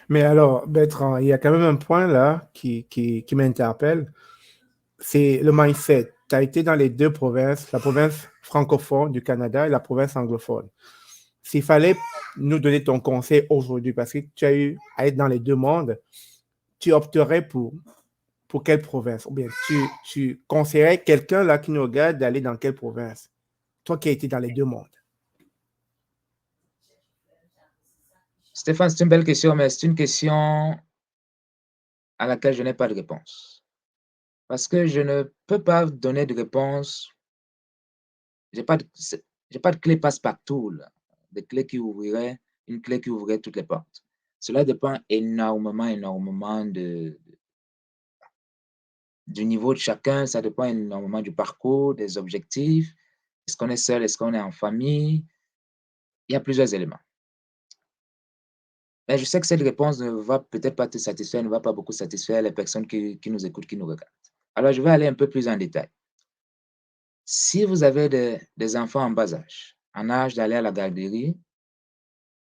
Mais alors, Bertrand, il y a quand même un point là qui m'interpelle, c'est le mindset. Tu as été dans les 2 provinces, la province francophone du Canada et la province anglophone. S'il fallait nous donner ton conseil aujourd'hui, parce que tu as eu à être dans les 2 mondes, tu opterais pour quelle province? Ou bien tu conseillerais quelqu'un là qui nous regarde d'aller dans quelle province? Toi qui as été dans les 2 mondes. Stéphane, c'est une belle question, mais c'est une question à laquelle je n'ai pas de réponse. Parce que je ne peux pas donner de réponse. Je n'ai pas, pas de clé passe-partout, là, de clé qui ouvrirait, une clé qui ouvrirait toutes les portes. Cela dépend énormément, énormément du niveau de chacun, ça dépend énormément du parcours, des objectifs. Est-ce qu'on est seul, est-ce qu'on est en famille? Il y a plusieurs éléments. Mais je sais que cette réponse ne va peut-être pas te satisfaire, ne va pas beaucoup satisfaire les personnes qui nous écoutent, qui nous regardent. Alors, je vais aller un peu plus en détail. Si vous avez des enfants en bas âge, en âge d'aller à la garderie,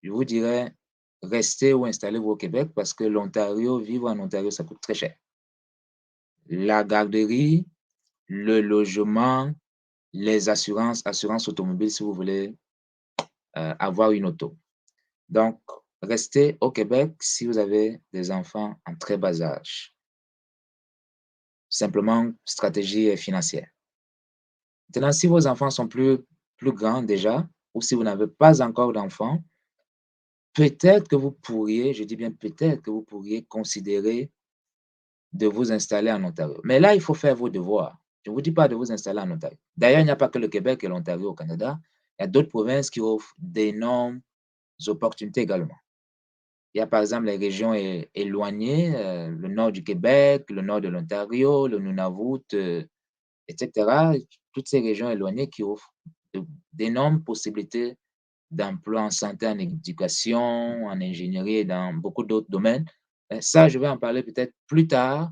je vous dirais, restez ou installez-vous au Québec parce que l'Ontario, vivre en Ontario, ça coûte très cher. La garderie, le logement, les assurances automobiles si vous voulez avoir une auto. Donc, restez au Québec si vous avez des enfants en très bas âge. Simplement, stratégie financière. Maintenant, si vos enfants sont plus grands déjà, ou si vous n'avez pas encore d'enfants, peut-être que vous pourriez, je dis bien peut-être que vous pourriez considérer de vous installer en Ontario. Mais là, il faut faire vos devoirs. Je ne vous dis pas de vous installer en Ontario. D'ailleurs, il n'y a pas que le Québec et l'Ontario au Canada. Il y a d'autres provinces qui offrent d'énormes opportunités également. Il y a par exemple les régions éloignées, le nord du Québec, le nord de l'Ontario, le Nunavut, etc. Toutes ces régions éloignées qui offrent d'énormes possibilités d'emploi en santé, en éducation, en ingénierie et dans beaucoup d'autres domaines. Ça, je vais en parler peut-être plus tard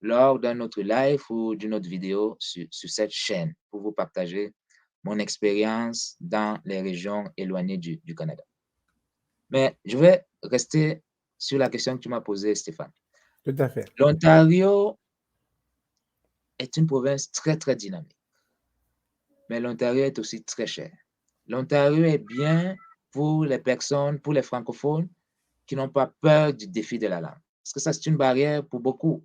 lors d'un autre live ou d'une autre vidéo sur cette chaîne pour vous partager mon expérience dans les régions éloignées du Canada. Mais je vais rester sur la question que tu m'as posée, Stéphane. Tout à fait. L'Ontario est une province très, très dynamique, mais l'Ontario est aussi très cher. L'Ontario est bien pour les personnes, pour les francophones qui n'ont pas peur du défi de la langue. Parce que ça, c'est une barrière pour beaucoup.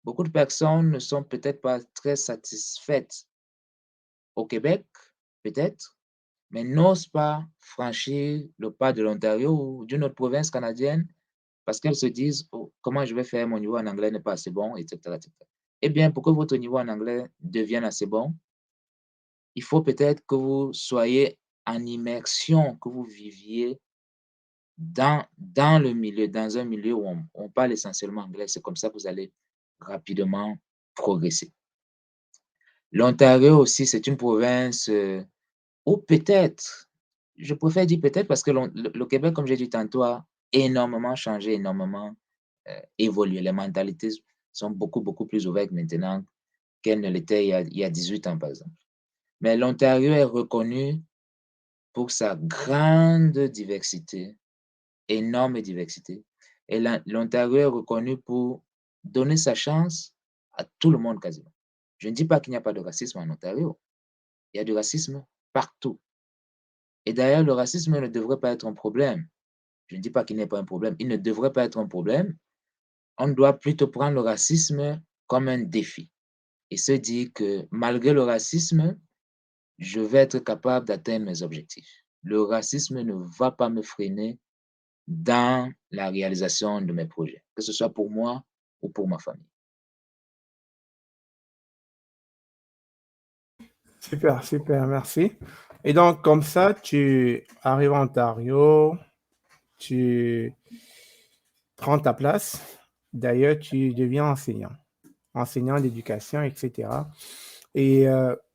Beaucoup de personnes ne sont peut-être pas très satisfaites au Québec, peut-être, mais n'osent pas franchir le pas de l'Ontario ou d'une autre province canadienne parce qu'elles se disent oh, comment je vais faire, mon niveau en anglais n'est pas assez bon, etc., etc. Eh bien, pour que votre niveau en anglais devienne assez bon, il faut peut-être que vous soyez en immersion, que vous viviez dans le milieu, dans un milieu où on parle essentiellement anglais. C'est comme ça que vous allez rapidement progresser. L'Ontario aussi, c'est une province où peut-être, je préfère dire peut-être parce que le Québec, comme j'ai dit tantôt, a énormément changé, énormément évolué. Les mentalités sont beaucoup, beaucoup plus ouvertes maintenant qu'elles ne l'étaient il y a 18 ans, par exemple. Mais l'Ontario est reconnu pour sa grande diversité, énorme diversité. Et l'Ontario est reconnu pour donner sa chance à tout le monde quasiment. Je ne dis pas qu'il n'y a pas de racisme en Ontario. Il y a du racisme partout. Et d'ailleurs, le racisme ne devrait pas être un problème. Je ne dis pas qu'il n'est pas un problème. Il ne devrait pas être un problème. On doit plutôt prendre le racisme comme un défi et se dire que malgré le racisme, je vais être capable d'atteindre mes objectifs. Le racisme ne va pas me freiner dans la réalisation de mes projets, que ce soit pour moi ou pour ma famille. Super, super, merci. Et donc, comme ça, tu arrives en Ontario, tu prends ta place. D'ailleurs, tu deviens enseignant, enseignant d'éducation, etc. Et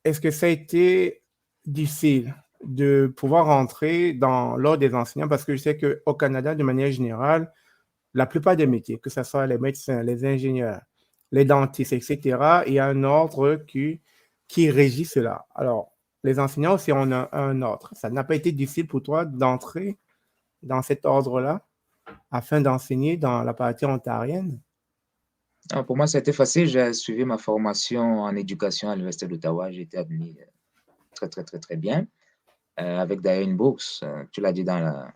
est-ce que ça a été difficile de pouvoir rentrer dans l'ordre des enseignants? Parce que je sais qu'au Canada, de manière générale, la plupart des métiers, que ce soit les médecins, les ingénieurs, les dentistes, etc., il y a un ordre qui régit cela. Alors, les enseignants aussi ont un ordre. Ça n'a pas été difficile pour toi d'entrer dans cet ordre-là afin d'enseigner dans la partie ontarienne? Ah, pour moi, c'était facile. J'ai suivi ma formation en éducation à l'Université d'Ottawa. J'ai été admis très, très, très, très bien, avec d'ailleurs une bourse. Tu l'as dit dans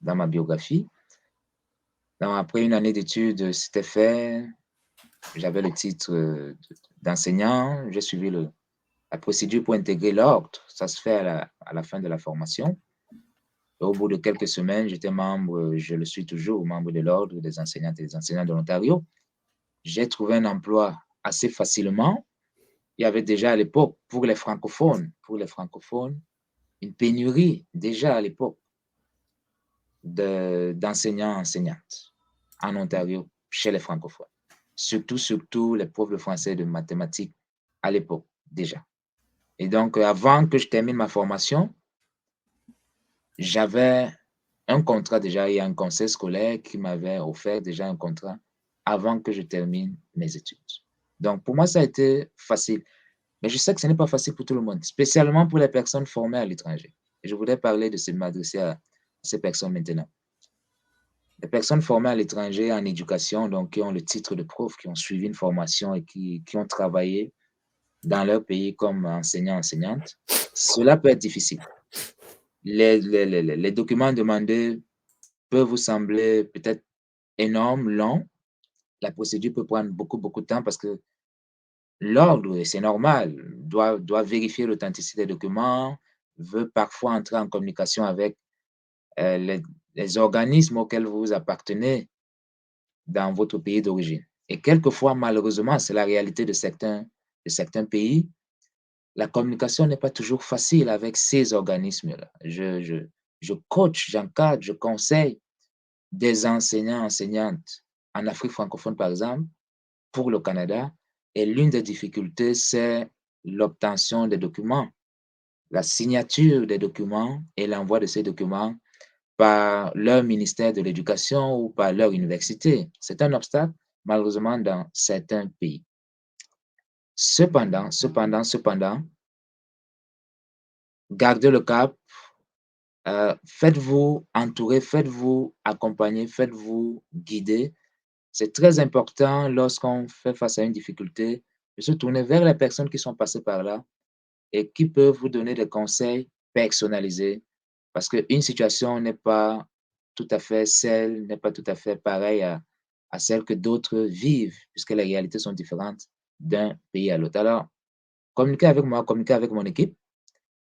ma biographie. Donc, après une année d'études, c'était fait. J'avais le titre d'enseignant. J'ai suivi la procédure pour intégrer l'ordre. Ça se fait à la fin de la formation. Et au bout de quelques semaines, j'étais membre, je le suis toujours, membre de l'ordre des enseignantes et des enseignants de l'Ontario. J'ai trouvé un emploi assez facilement. Il y avait déjà à l'époque, pour les francophones, une pénurie déjà à l'époque d'enseignants, enseignantes en Ontario chez les francophones. Surtout les profs de français et de mathématiques à l'époque déjà. Et donc, avant que je termine ma formation, j'avais un contrat déjà, il y a un conseil scolaire qui m'avait offert déjà un contrat avant que je termine mes études. Donc, pour moi, ça a été facile. Mais je sais que ce n'est pas facile pour tout le monde, spécialement pour les personnes formées à l'étranger. Et je voudrais parler de m'adresser à ces personnes maintenant. Les personnes formées à l'étranger en éducation, donc qui ont le titre de prof, qui ont suivi une formation et qui ont travaillé dans leur pays comme enseignants, enseignantes, cela peut être difficile. Les documents demandés peuvent vous sembler peut-être énormes, longs. La procédure peut prendre beaucoup, beaucoup de temps parce que l'ordre, c'est normal, doit vérifier l'authenticité des documents, veut parfois entrer en communication avec euh, les, les organismes auxquels vous appartenez dans votre pays d'origine. Et quelquefois, malheureusement, c'est la réalité de certains pays, la communication n'est pas toujours facile avec ces organismes-là. Je coach, j'encadre, je conseille des enseignants, enseignantes en Afrique francophone, par exemple, pour le Canada. Et l'une des difficultés, c'est l'obtention des documents, la signature des documents et l'envoi de ces documents par leur ministère de l'Éducation ou par leur université. C'est un obstacle, malheureusement, dans certains pays. Cependant, gardez le cap, faites-vous entourer, faites-vous accompagner, faites-vous guider. C'est très important lorsqu'on fait face à une difficulté de se tourner vers les personnes qui sont passées par là et qui peuvent vous donner des conseils personnalisés parce qu'une situation n'est pas tout à fait celle, n'est pas tout à fait pareille à celle que d'autres vivent, puisque les réalités sont différentes d'un pays à l'autre. Alors, communiquez avec moi, communiquez avec mon équipe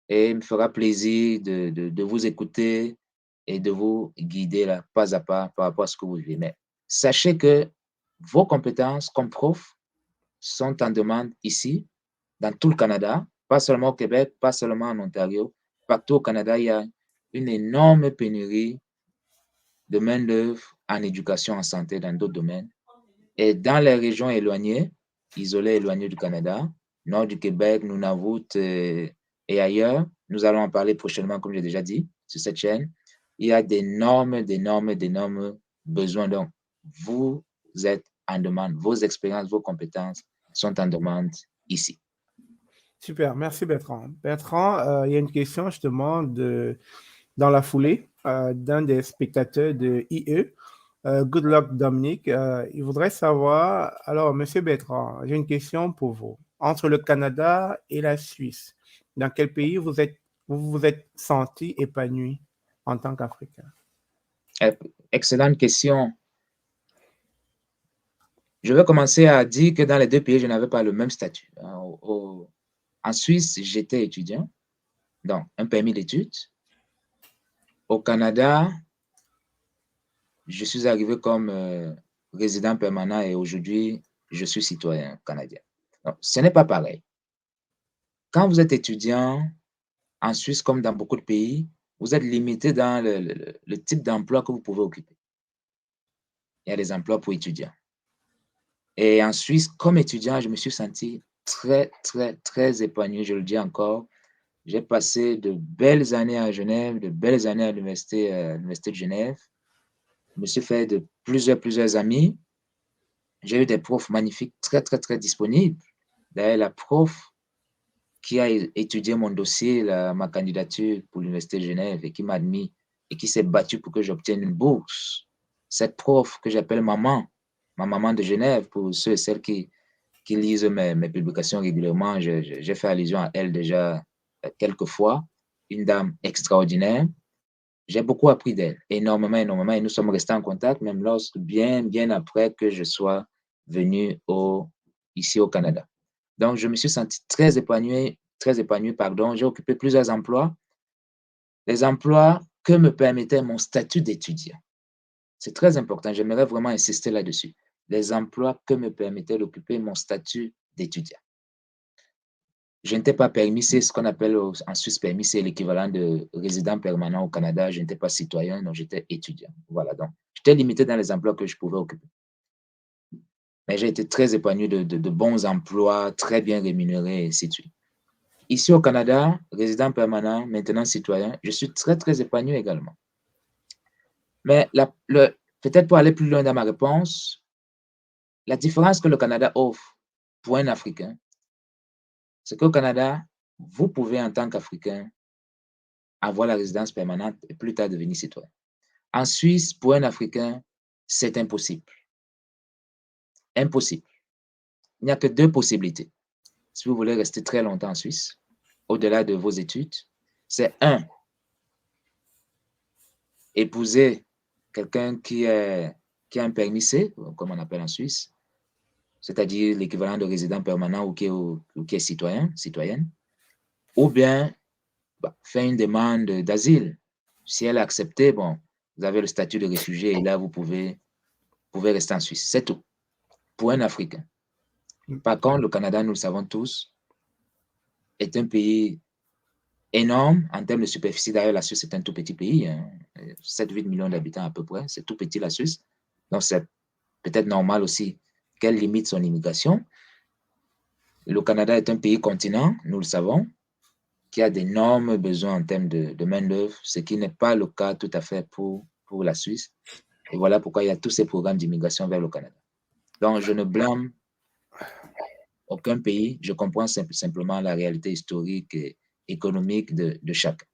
et il me fera plaisir de vous écouter et de vous guider là, pas à pas par rapport à ce que vous vivez. Mais sachez que vos compétences comme prof sont en demande ici, dans tout le Canada, pas seulement au Québec, pas seulement en Ontario. Partout au Canada, il y a une énorme pénurie de main-d'œuvre en éducation, en santé, dans d'autres domaines. Et dans les régions éloignées, isolées, éloignées du Canada, nord du Québec, Nunavut et ailleurs, nous allons en parler prochainement, comme j'ai déjà dit, sur cette chaîne. Il y a d'énormes besoins. Donc, vous êtes en demande. Vos expériences, vos compétences sont en demande ici. Super, merci Bertrand. Bertrand, il y a une question justement dans la foulée d'un des spectateurs de IE. Good luck Dominique. Il voudrait savoir, alors Monsieur Bertrand, j'ai une question pour vous. Entre le Canada et la Suisse, dans quel pays vous vous êtes senti épanoui en tant qu'Africain? Excellente question. Je vais commencer à dire que dans les deux pays, je n'avais pas le même statut. En Suisse, j'étais étudiant, donc un permis d'études. Au Canada, je suis arrivé comme résident permanent et aujourd'hui, je suis citoyen canadien. Donc, ce n'est pas pareil. Quand vous êtes étudiant en Suisse, comme dans beaucoup de pays, vous êtes limité dans le type d'emploi que vous pouvez occuper. Il y a des emplois pour étudiants. Et en Suisse, comme étudiant, je me suis senti très épanoui, je le dis encore. J'ai passé de belles années à Genève, de belles années à l'université de Genève. Je me suis fait de plusieurs amis. J'ai eu des profs magnifiques, très disponibles. D'ailleurs, la prof qui a étudié mon dossier, ma candidature pour l'université de Genève et qui m'a admis et qui s'est battue pour que j'obtienne une bourse. Cette prof que j'appelle maman, ma maman de Genève, pour ceux et celles qui lisent mes publications régulièrement, j'ai fait allusion à elle déjà quelques fois. Une dame extraordinaire. J'ai beaucoup appris d'elle, énormément, et nous sommes restés en contact, même lorsque bien après que je sois venu ici au Canada. Donc, je me suis senti très épanoui, pardon. J'ai occupé plusieurs emplois, les emplois que me permettait mon statut d'étudiant. C'est très important, j'aimerais vraiment insister là-dessus. Les emplois que me permettait d'occuper mon statut d'étudiant. Je n'étais pas permis, c'est ce qu'on appelle en Suisse permis, c'est l'équivalent de résident permanent au Canada. Je n'étais pas citoyen, donc j'étais étudiant. Voilà, donc j'étais limité dans les emplois que je pouvais occuper. Mais j'ai été très épanoui de bons emplois, très bien rémunérés, et ainsi de suite. Ici au Canada, résident permanent, maintenant citoyen, je suis très épanoui également. Mais peut-être pour aller plus loin dans ma réponse, la différence que le Canada offre pour un Africain, c'est qu'au Canada, vous pouvez en tant qu'Africain avoir la résidence permanente et plus tard devenir citoyen. En Suisse, pour un Africain, c'est impossible. Impossible. Il n'y a que deux possibilités. Si vous voulez rester très longtemps en Suisse, au-delà de vos études, c'est un, épouser quelqu'un qui a un permis C, comme on appelle en Suisse, c'est-à-dire l'équivalent de résident permanent ou qui est citoyen, citoyenne, ou bien faire une demande d'asile. Si elle est acceptée, bon, vous avez le statut de réfugié et là, vous pouvez rester en Suisse. C'est tout. Pour un Africain. Par contre, le Canada, nous le savons tous, est un pays énorme en termes de superficie. D'ailleurs, la Suisse est un tout petit pays, hein, 7-8 millions d'habitants à peu près. C'est tout petit, la Suisse. Donc, c'est peut-être normal aussi qu'elle limite son immigration. Le Canada est un pays continent, nous le savons, qui a d'énormes besoins en termes de main-d'œuvre, ce qui n'est pas le cas tout à fait pour la Suisse. Et voilà pourquoi il y a tous ces programmes d'immigration vers le Canada. Donc, je ne blâme aucun pays, je comprends simplement la réalité historique et économique de chacun.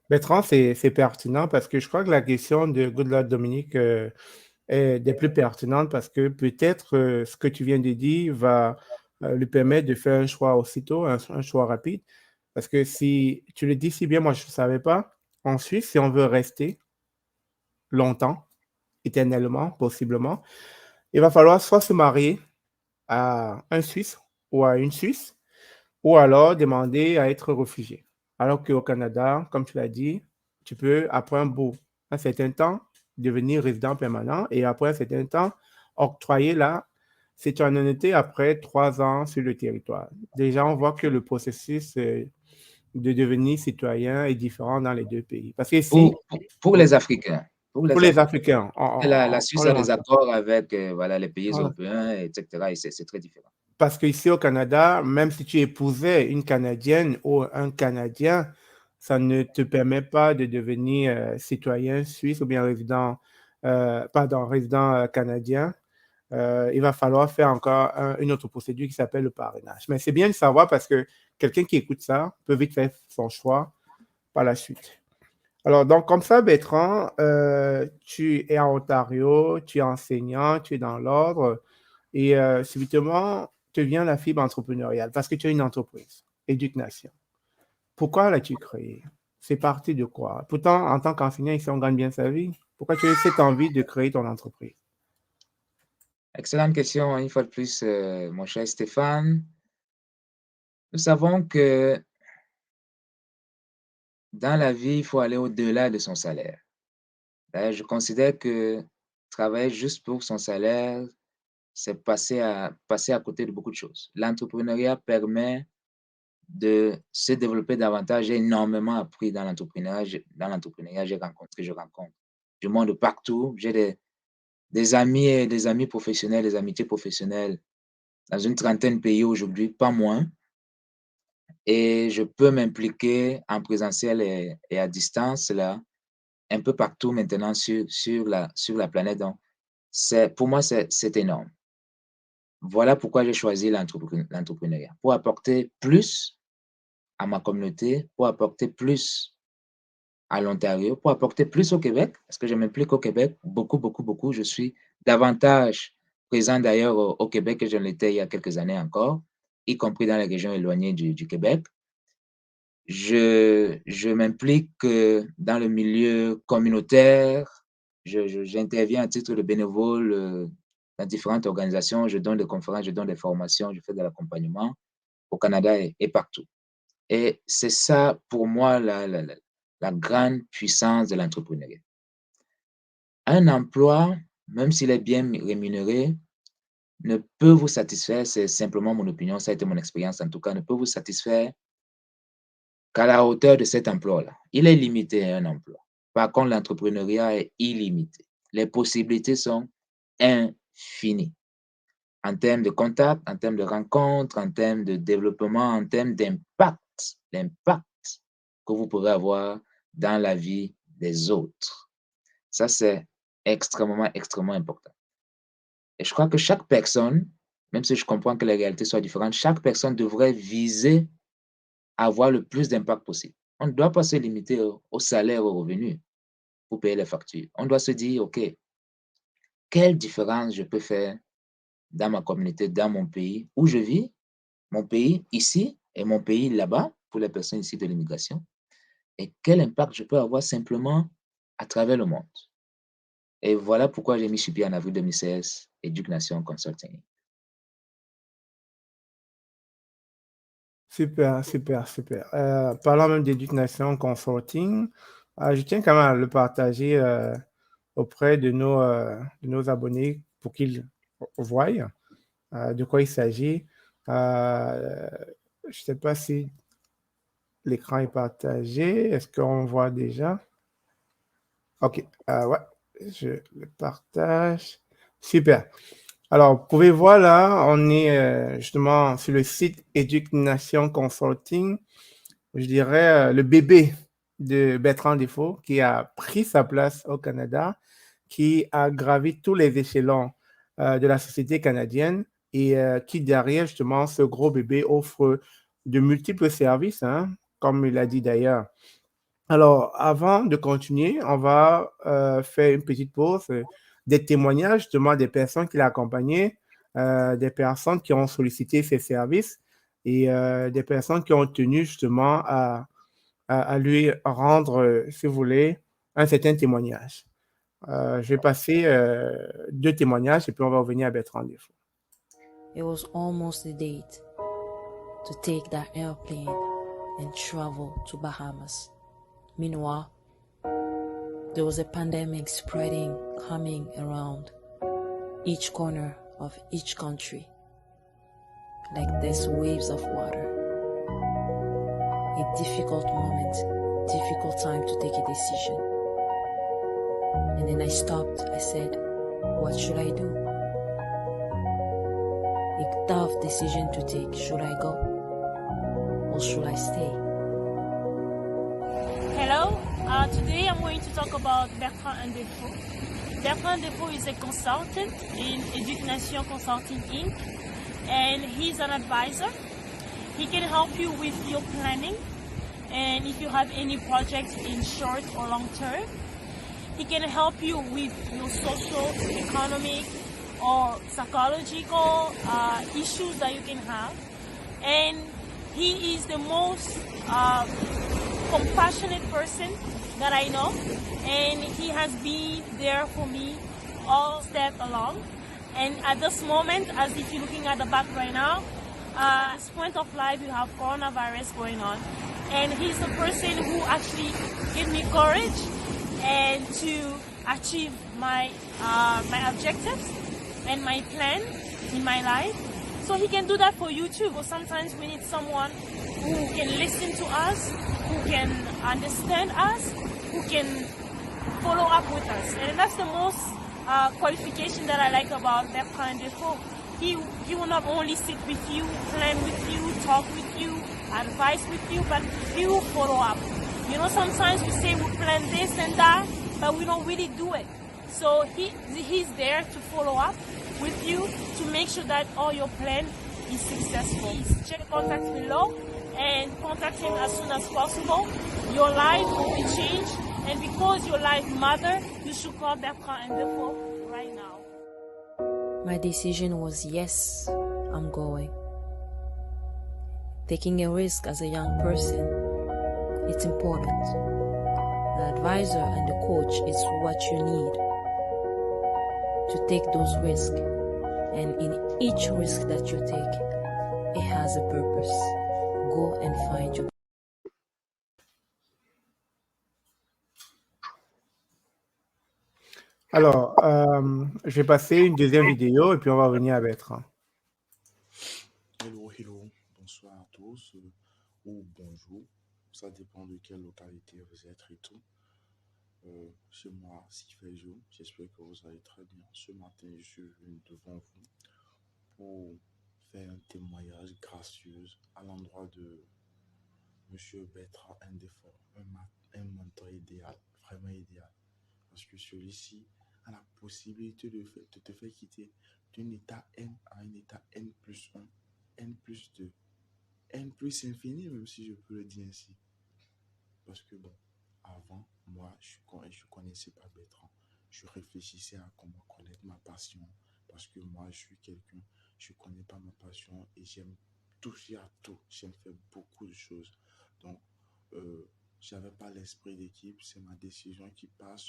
Bertrand, c'est pertinent parce que je crois que la question de Goodluck Dominique est des plus pertinentes parce que peut-être ce que tu viens de dire va lui permettre de faire un choix aussitôt, un choix rapide. Parce que si tu le dis si bien, moi je ne savais pas, en Suisse, si on veut rester longtemps, éternellement, possiblement, il va falloir soit se marier à un Suisse ou à une Suisse, ou alors demander à être réfugié. Alors qu'au Canada, comme tu l'as dit, tu peux, après un certain temps, devenir résident permanent et après un certain temps, octroyer la citoyenneté après 3 ans sur le territoire. Déjà, on voit que le processus de devenir citoyen est différent dans les deux pays. Parce que si, Pour oui, les Africains, pour pour les les Africains. Africains, La on Suisse le a des mentionne. accords avec voilà, les pays Voilà. européens, etc. Et c'est très différent. Parce qu'ici au Canada, même si tu épousais une Canadienne ou un Canadien, ça ne te permet pas de devenir citoyen suisse ou bien résident canadien. Il va falloir faire encore une autre procédure qui s'appelle le parrainage. Mais c'est bien de savoir parce que quelqu'un qui écoute ça peut vite faire son choix par la suite. Alors, donc, comme ça, Bertrand, tu es en Ontario, tu es enseignant, tu es dans l'ordre, et subitement, te vient la fibre entrepreneuriale parce que tu as une entreprise, Éduc-Nation. Pourquoi l'as-tu créée? C'est parti de quoi? Pourtant, en tant qu'enseignant, ici, on gagne bien sa vie. Pourquoi tu as eu cette envie de créer ton entreprise? Excellente question, une fois de plus, mon cher Stéphane. Nous savons que dans la vie, il faut aller au-delà de son salaire. Je considère que travailler juste pour son salaire, c'est passer à côté de beaucoup de choses. L'entrepreneuriat permet de se développer davantage. J'ai énormément appris dans l'entrepreneuriat. Je rencontre du monde de partout. J'ai des amis et des amis professionnels, des amitiés professionnelles dans une trentaine de pays aujourd'hui, pas moins. Et je peux m'impliquer en présentiel et à distance, là, un peu partout maintenant sur la planète. Donc, pour moi, c'est énorme. Voilà pourquoi j'ai choisi l'entrepreneuriat. Pour apporter plus à ma communauté, pour apporter plus à l'Ontario, pour apporter plus au Québec, parce que je m'implique au Québec beaucoup, beaucoup, beaucoup. Je suis davantage présent d'ailleurs au Québec que je ne l'étais il y a quelques années encore, y compris dans les régions éloignées du Québec. Je m'implique dans le milieu communautaire. J'interviens à titre de bénévole dans différentes organisations. Je donne des conférences, je donne des formations, je fais de l'accompagnement au Canada et partout. Et c'est ça, pour moi, la grande puissance de l'entrepreneuriat. Un emploi, même s'il est bien rémunéré, ne peut vous satisfaire, c'est simplement mon opinion, ça a été mon expérience en tout cas, ne peut vous satisfaire qu'à la hauteur de cet emploi-là. Il est limité, un emploi. Par contre, l'entrepreneuriat est illimité. Les possibilités sont infinies en termes de contacts, en termes de rencontres, en termes de développement, en termes d'impact, l'impact que vous pourrez avoir dans la vie des autres. Ça, c'est extrêmement, extrêmement important. Et je crois que chaque personne, même si je comprends que les réalités soient différentes, chaque personne devrait viser à avoir le plus d'impact possible. On ne doit pas se limiter au salaire, aux revenus pour payer les factures. On doit se dire, OK, quelle différence je peux faire dans ma communauté, dans mon pays où je vis, mon pays ici et mon pays là-bas, pour les personnes ici de l'immigration, et quel impact je peux avoir simplement à travers le monde. Et voilà pourquoi j'ai mis sur pied en avril 2016 Éduc-Nation Consulting. Super, super, super. Parlant même d'Éduc-Nation Consulting, je tiens quand même à le partager auprès de nos abonnés pour qu'ils voient de quoi il s'agit. Je ne sais pas si l'écran est partagé. Est-ce qu'on voit déjà? OK. Ouais, je le partage. Super. Alors, vous pouvez voir là, on est justement sur le site Education Consulting, je dirais le bébé de Bertrand Defoe qui a pris sa place au Canada, qui a gravi tous les échelons de la société canadienne et qui derrière justement ce gros bébé offre de multiples services, hein, comme il a dit d'ailleurs. Alors, avant de continuer, on va faire une petite pause, des témoignages justement des personnes qui l'accompagnaient, des personnes qui ont sollicité ses services et des personnes qui ont tenu justement à lui rendre, si vous voulez, un certain témoignage. Je vais passer 2 témoignages et puis on va revenir à Bertrand Defoe. It was almost the date to take that airplane and travel to Bahamas. Meanwhile, there was a pandemic spreading, coming around each corner of each country, like these waves of water. A difficult moment, difficult time to take a decision. And then I stopped. I said, what should I do? A tough decision to take. Should I go or should I stay? Hello, today I'm going to talk about Bertrand Defoe. Bertrand Defoe is a consultant in Education Consulting Inc. and he's an advisor. He can help you with your planning and if you have any projects in short or long term. He can help you with your social, economic, or psychological issues that you can have. And he is the most compassionate person that I know, and he has been there for me all step along. And at this moment, as if you're looking at the back right now, at this point of life, you have coronavirus going on, and he's the person who actually gave me courage and to achieve my my objectives and my plan in my life. So he can do that for you too. But sometimes we need someone who can listen to us, who can understand us, who can follow up with us. And that's the most qualification that I like about Bertrand Defoe. He will not only sit with you, plan with you, talk with you, advise with you, but he will follow up. You know, sometimes we say we plan this and that, but we don't really do it. So he's there to follow up with you to make sure that all your plan is successful. Please check the contacts below and contact him as soon as possible. Your life will be changed, and because your life matters, you should call Bertrand Defoe right now. My decision was yes, I'm going. Taking a risk as a young person, it's important. The advisor and the coach is what you need to take those risks. And in each risk that you take, it has a purpose. Go and find your. Alors, je vais passer une deuxième vidéo et puis on va revenir à Bertrand. Hello, bonsoir à tous, ou bonjour, ça dépend de quelle localité vous êtes et tout. Chez moi, s'il fait jour, j'espère que vous allez très bien. Ce matin, je suis venu devant vous pour faire un témoignage gracieux à l'endroit de M. Bertrand Defoe, un mentor idéal, vraiment idéal. Parce que celui-ci a la possibilité de te faire quitter d'un état N à un état N plus 1, N plus 2, N plus infini, même si je peux le dire ainsi. Parce que bon, avant, moi, je connaissais pas Bertrand. Je réfléchissais à comment connaître ma passion. Parce que moi, je suis quelqu'un, je connais pas ma passion et j'aime toucher à tout. J'aime faire beaucoup de choses. Donc, j'avais pas l'esprit d'équipe. C'est ma décision qui passe.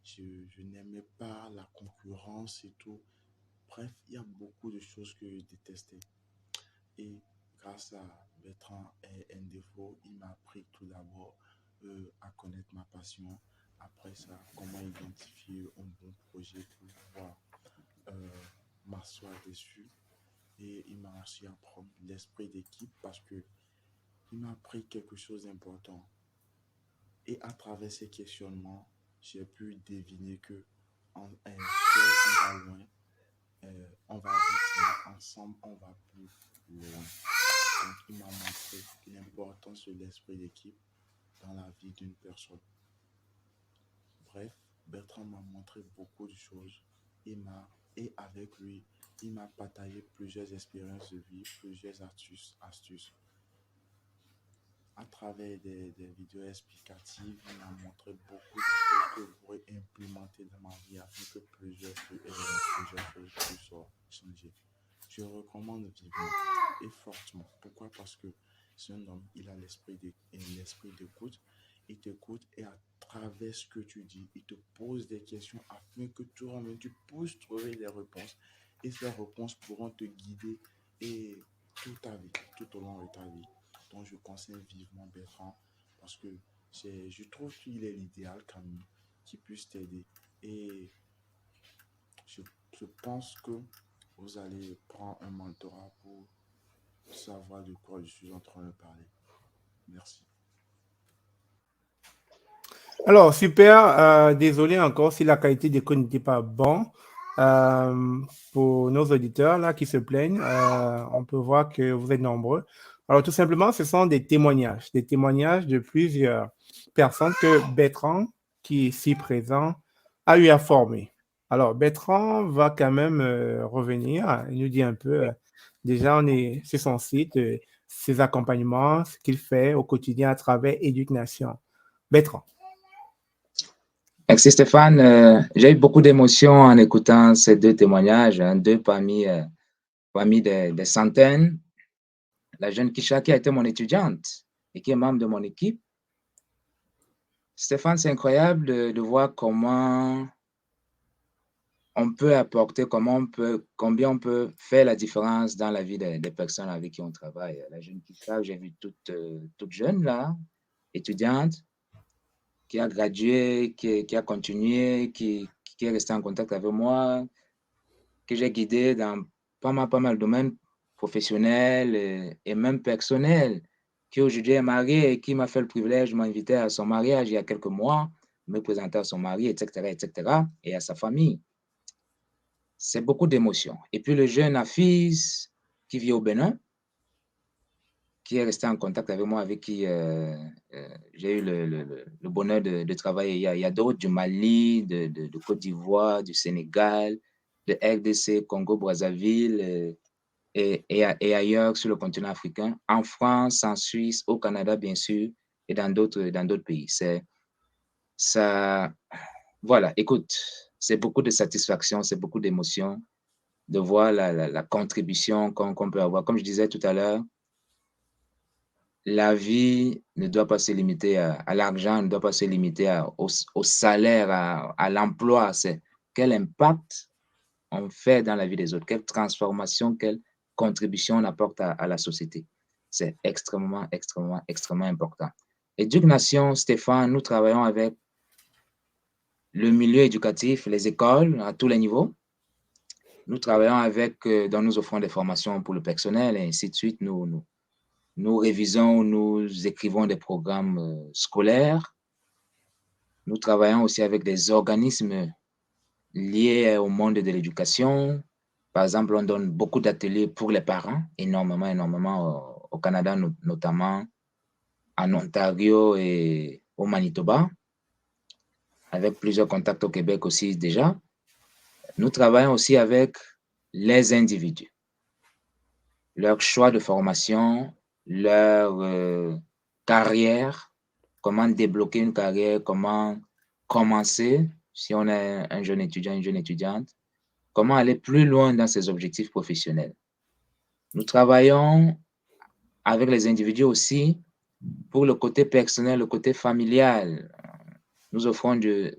Je n'aimais pas la concurrence et tout. Bref, il y a beaucoup de choses que je détestais. Et grâce à Bertrand Defoe, il m'a appris tout d'abord à connaître ma passion. Après ça, comment identifier un bon projet pour pouvoir m'asseoir dessus. Et il m'a aussi appris l'esprit d'équipe parce que il m'a appris quelque chose d'important. Et à travers ces questionnements, j'ai pu deviner que seul on va loin, on va vite, mais ensemble, on va plus loin. Donc, il m'a montré l'importance de l'esprit d'équipe dans la vie d'une personne. Bref, Bertrand m'a montré beaucoup de choses. Et avec lui, il m'a partagé plusieurs expériences de vie, plusieurs astuces. À travers des vidéos explicatives, il m'a montré beaucoup de choses que je pourrais implémenter dans ma vie afin que plusieurs choses puissent changer. Je recommande vivement et fortement. Pourquoi? Parce que c'est un homme, il a l'esprit d'écoute. Il t'écoute et à travers ce que tu dis, il te pose des questions afin que toi-même tu puisses trouver des réponses. Et ces réponses pourront te guider et toute ta vie, tout au long de ta vie. Donc je conseille vivement Bertrand parce que je trouve qu'il est l'idéal quand même qui puisse t'aider. Et je pense que vous allez prendre un mentorat pour savoir de quoi je suis en train de parler. Merci. Alors, super. Désolé encore si la qualité d'écoute n'était pas bonne. Pour nos auditeurs là qui se plaignent, on peut voir que vous êtes nombreux. Alors, tout simplement, ce sont des témoignages de plusieurs personnes que Bertrand, qui est ici présent, a eu à former. Alors, Bertrand va quand même revenir. Il nous dit un peu, déjà, on est sur son site, ses accompagnements, ce qu'il fait au quotidien à travers Éducation. Bertrand. Merci Stéphane. J'ai eu beaucoup d'émotions en écoutant ces deux témoignages, hein, deux parmi des centaines. La jeune Kisha qui a été mon étudiante et qui est membre de mon équipe. Stéphane, c'est incroyable de voir comment on peut apporter, combien on peut faire la différence dans la vie des personnes avec qui on travaille. La jeune Kisha, j'ai vu toute jeune là, étudiante, qui a gradué, qui a continué, qui est resté en contact avec moi, que j'ai guidé dans pas mal de domaines professionnels et même personnels, qui aujourd'hui est mariée et qui m'a fait le privilège de m'inviter à son mariage il y a quelques mois, me présenter à son mari, etc., et à sa famille. C'est beaucoup d'émotions. Et puis le jeune Hafiz, qui vit au Bénin, qui est resté en contact avec moi, avec qui j'ai eu le bonheur de travailler. Il y a d'autres du Mali, de Côte d'Ivoire, du Sénégal, de RDC, Congo-Brazzaville et ailleurs sur le continent africain, en France, en Suisse, au Canada, bien sûr, et dans d'autres pays. Voilà, écoute, c'est beaucoup de satisfaction, c'est beaucoup d'émotion de voir la contribution qu'on peut avoir. Comme je disais tout à l'heure, la vie ne doit pas se limiter à l'argent, ne doit pas se limiter au salaire, à l'emploi. C'est quel impact on fait dans la vie des autres, quelle transformation, quelle contribution on apporte à la société. C'est extrêmement important. Éducation, Stéphane, nous travaillons avec le milieu éducatif, les écoles à tous les niveaux. Nous travaillons avec, dont nous offrons des formations pour le personnel et ainsi de suite. Nous révisons, nous écrivons des programmes scolaires. Nous travaillons aussi avec des organismes liés au monde de l'éducation. Par exemple, on donne beaucoup d'ateliers pour les parents, énormément au Canada, notamment en Ontario et au Manitoba, avec plusieurs contacts au Québec aussi déjà. Nous travaillons aussi avec les individus, leur choix de formation, leur carrière, comment débloquer une carrière, comment commencer si on est un jeune étudiant, une jeune étudiante, comment aller plus loin dans ses objectifs professionnels. Nous travaillons avec les individus aussi pour le côté personnel, le côté familial. Nous offrons des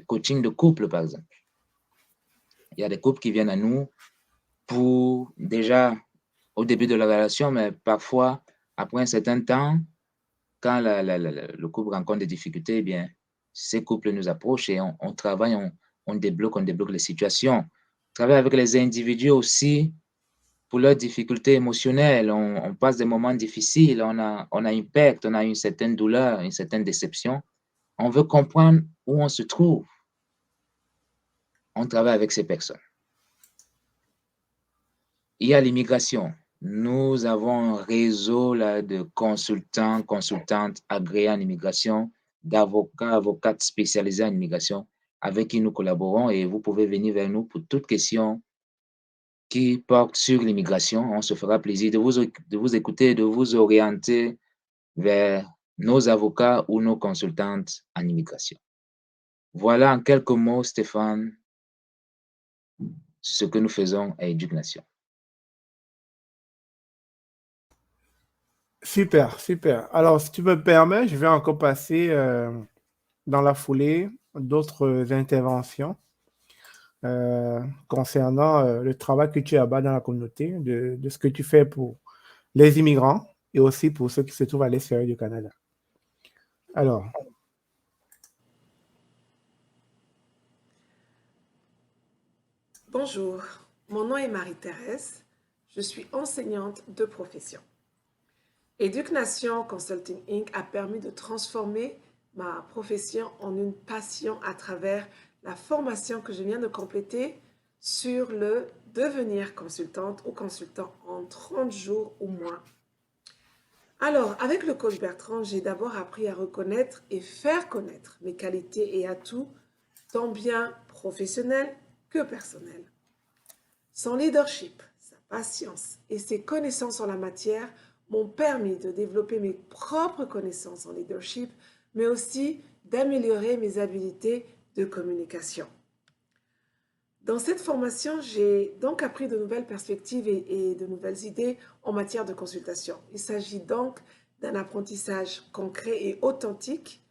coachings de couple, par exemple. Il y a des couples qui viennent à nous pour déjà au début de la relation, mais parfois, après un certain temps, quand le couple rencontre des difficultés, eh bien, ces couples nous approchent et on travaille, on débloque les situations. On travaille avec les individus aussi pour leurs difficultés émotionnelles. On passe des moments difficiles, on a une perte, on a une certaine douleur, une certaine déception. On veut comprendre où on se trouve. On travaille avec ces personnes. Il y a l'immigration. Nous avons un réseau là, de consultants, consultantes agréés en immigration, d'avocats, avocates spécialisés en immigration avec qui nous collaborons et vous pouvez venir vers nous pour toute question qui porte sur l'immigration. On se fera plaisir de vous écouter, de vous orienter vers nos avocats ou nos consultantes en immigration. Voilà en quelques mots, Stéphane, ce que nous faisons à Éducation. Super, super. Alors, si tu me permets, je vais encore passer dans la foulée d'autres interventions concernant le travail que tu abats dans la communauté, de ce que tu fais pour les immigrants et aussi pour ceux qui se trouvent à l'extérieur du Canada. Alors, bonjour, mon nom est Marie-Thérèse, je suis enseignante de profession. Éducation Consulting Inc. a permis de transformer ma profession en une passion à travers la formation que je viens de compléter sur le devenir consultante ou consultant en 30 jours ou moins. Alors, avec le coach Bertrand, j'ai d'abord appris à reconnaître et faire connaître mes qualités et atouts, tant bien professionnels que personnels. Son leadership, sa patience et ses connaissances en la matière m'ont permis de développer mes propres connaissances en leadership, mais aussi d'améliorer mes habiletés de communication. Dans cette formation, j'ai donc appris de nouvelles perspectives et de nouvelles idées en matière de consultation. Il s'agit donc d'un apprentissage concret et authentique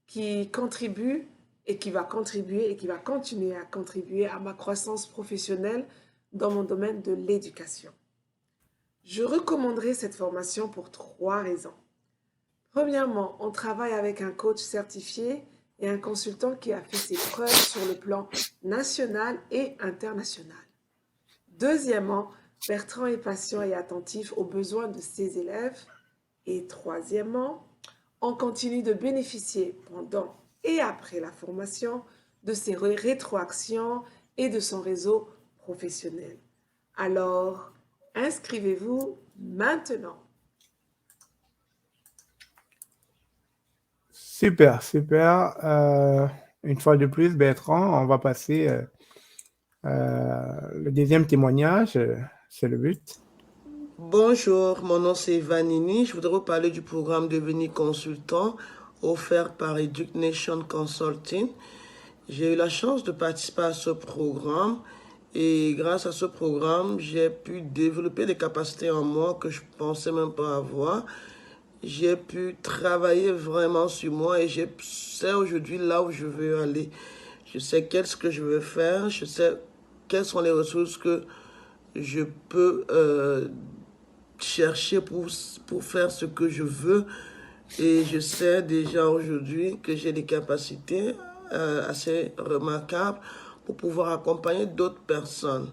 qui contribue et qui va contribuer et qui va continuer à contribuer à ma croissance professionnelle dans mon domaine de l'éducation. Je recommanderais cette formation pour 3 raisons. Premièrement, on travaille avec un coach certifié et un consultant qui a fait ses preuves sur le plan national et international. Deuxièmement, Bertrand est patient et attentif aux besoins de ses élèves. Et troisièmement, on continue de bénéficier pendant et après la formation de ses rétroactions et de son réseau professionnel. Alors, inscrivez-vous maintenant. super, super. Une fois de plus, Bertrand, on va passer le deuxième témoignage. C'est le but. Bonjour, mon nom c'est Vanini. Je voudrais vous parler du programme Devenir consultant offert par Education Consulting. J'ai eu la chance de participer à ce programme et grâce à ce programme, j'ai pu développer des capacités en moi que je pensais même pas avoir. J'ai pu travailler vraiment sur moi et je sais aujourd'hui là où je veux aller. Je sais qu'est-ce que je veux faire, je sais quelles sont les ressources que je peux chercher pour faire ce que je veux. Et je sais déjà aujourd'hui que j'ai des capacités assez remarquables pour pouvoir accompagner d'autres personnes.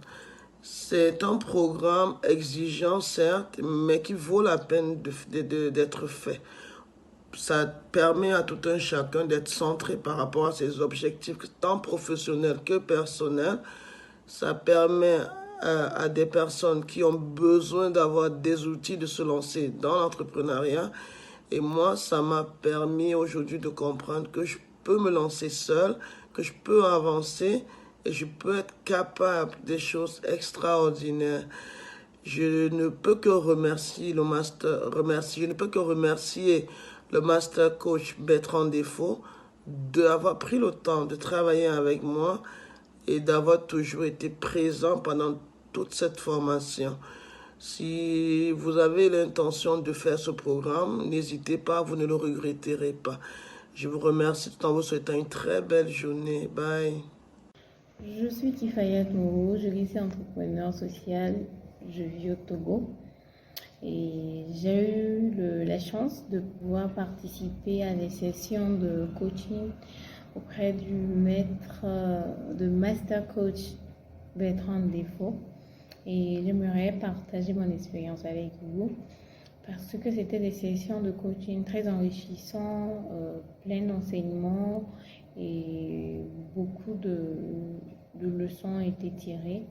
C'est un programme exigeant, certes, mais qui vaut la peine d'être fait. Ça permet à tout un chacun d'être centré par rapport à ses objectifs, tant professionnels que personnels. Ça permet à des personnes qui ont besoin d'avoir des outils de se lancer dans l'entrepreneuriat. Et moi, ça m'a permis aujourd'hui de comprendre que je peux me lancer seul, que je peux avancer et je peux être capable des choses extraordinaires. Je ne peux que remercier le master coach Bertrand Défaut d'avoir pris le temps de travailler avec moi et d'avoir toujours été présent pendant toute cette formation. Si vous avez l'intention de faire ce programme, n'hésitez pas, vous ne le regretterez pas. Je vous remercie tout en vous souhaitant une très belle journée. Bye. Je suis Kifayat Mourou, je suis entrepreneur social, je vis au Togo et j'ai eu la chance de pouvoir participer à des sessions de coaching auprès du master coach Bertrand Défaut et j'aimerais partager mon expérience avec vous parce que c'était des sessions de coaching très enrichissantes, pleines d'enseignements et beaucoup de leçons ont été tirées.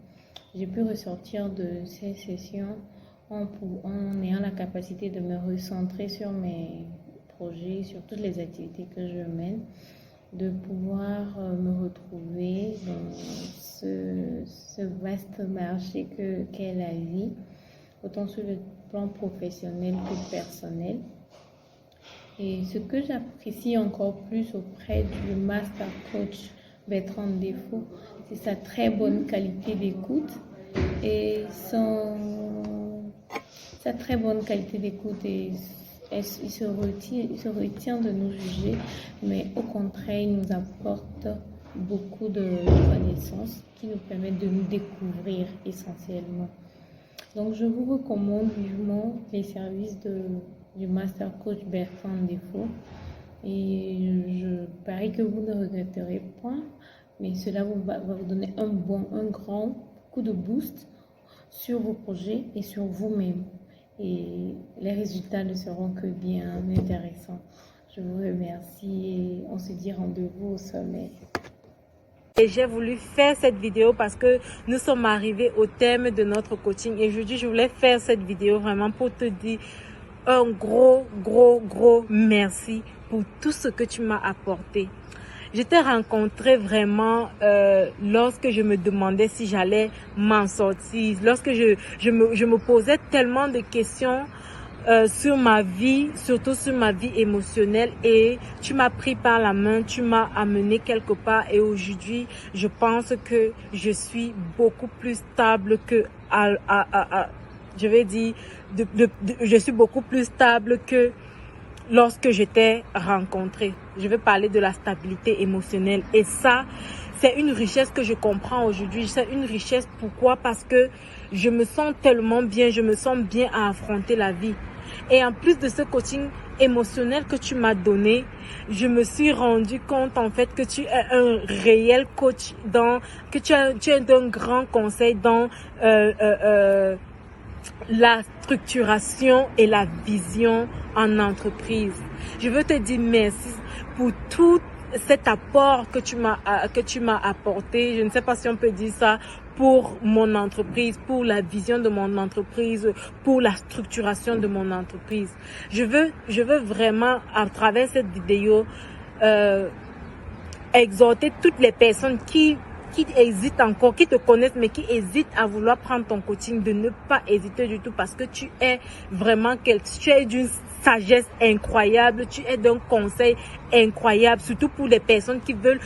j'ai pu ressortir de ces sessions en ayant la capacité de me recentrer sur mes projets, sur toutes les activités que je mène, de pouvoir me retrouver dans ce vaste marché qu'est la vie, autant sur le plan professionnel que personnel. Et ce que j'apprécie encore plus auprès du Master Coach Bertrand Defoe, c'est sa très bonne qualité d'écoute et sa très bonne qualité d'écoute. Et il se retient de nous juger, mais au contraire, il nous apporte beaucoup de connaissances qui nous permettent de nous découvrir essentiellement. Donc, je vous recommande vivement les services du Master Coach Bertrand Defoe. Et je parie que vous ne regretterez point, mais cela va vous donner un grand coup de boost sur vos projets et sur vous-même. Et les résultats ne seront que bien intéressants. Je vous remercie et on se dit rendez-vous au sommet. Et j'ai voulu faire cette vidéo parce que nous sommes arrivés au thème de notre coaching. Et aujourd'hui, je voulais faire cette vidéo vraiment pour te dire un gros merci pour tout ce que tu m'as apporté. Je t'ai rencontré vraiment lorsque je me demandais si j'allais m'en sortir, lorsque je me posais tellement de questions sur ma vie, surtout sur ma vie émotionnelle, et tu m'as pris par la main, tu m'as amené quelque part, et aujourd'hui je pense que je suis beaucoup plus stable que je vais dire je suis beaucoup plus stable que lorsque je t'ai rencontré. Je vais parler de la stabilité émotionnelle, et ça c'est une richesse que je comprends aujourd'hui. C'est une richesse, pourquoi? Parce que je me sens tellement bien, je me sens bien à affronter la vie. Et en plus de ce coaching émotionnel que tu m'as donné, je me suis rendu compte en fait que tu es un réel coach, que tu es d'un grand conseil dans la structuration et la vision en entreprise. Je veux te dire merci pour tout cet apport que tu m'as apporté. Je ne sais pas si on peut dire ça, pour mon entreprise, pour la vision de mon entreprise, pour la structuration de mon entreprise. Je veux vraiment, à travers cette vidéo, exhorter toutes les personnes qui hésitent encore, qui te connaissent, mais qui hésitent à vouloir prendre ton coaching, de ne pas hésiter du tout, parce que tu es vraiment tu es d'une sagesse incroyable, tu es d'un conseil incroyable, surtout pour les personnes qui veulent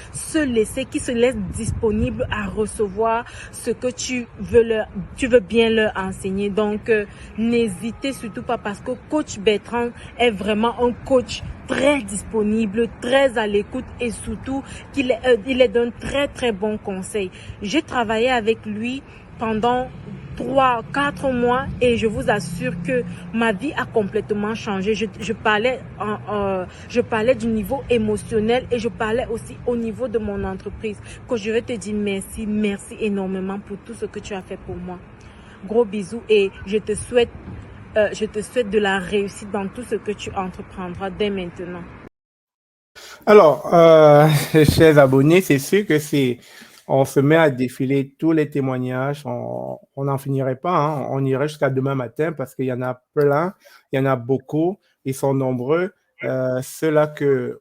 qui se laissent disponibles à recevoir ce que tu veux bien leur enseigner. Donc, n'hésitez surtout pas, parce que coach Bertrand est vraiment un coach très disponible, très à l'écoute, et surtout il est d'un très bon conseil. J'ai travaillé avec lui pendant 3-4 mois et je vous assure que ma vie a complètement changé. Je parlais du niveau émotionnel, et je parlais aussi au niveau de mon entreprise. Que je vais te dire merci énormément pour tout ce que tu as fait pour moi. Gros bisous, et je te souhaite de la réussite dans tout ce que tu entreprendras dès maintenant. Alors, chers abonnés, c'est sûr que on se met à défiler tous les témoignages, on n'en finirait pas, hein. On irait jusqu'à demain matin, parce qu'il y en a plein, il y en a beaucoup, ils sont nombreux. Ceux-là que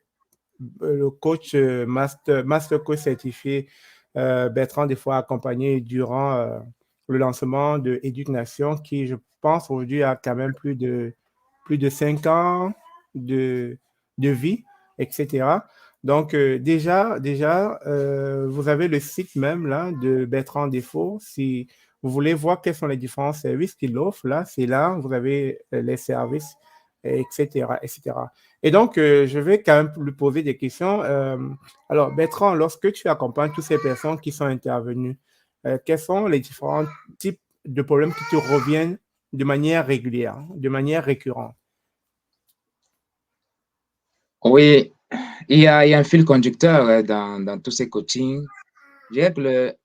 le coach master coach certifié Bertrand Defoe a accompagné durant le lancement de Éducation, qui, je pense, aujourd'hui a quand même plus de 5 ans de vie, etc. Donc, déjà, vous avez le site même là de Bertrand Defoe. Si vous voulez voir quels sont les différents services qu'il offre, là, c'est là, vous avez les services, etc., etc. Et donc, je vais quand même lui poser des questions. Alors, Bertrand, lorsque tu accompagnes toutes ces personnes qui sont intervenues, quels sont les différents types de problèmes qui te reviennent de manière régulière, de manière récurrente? Oui, il y a un fil conducteur dans tous ces coachings. Je dirais que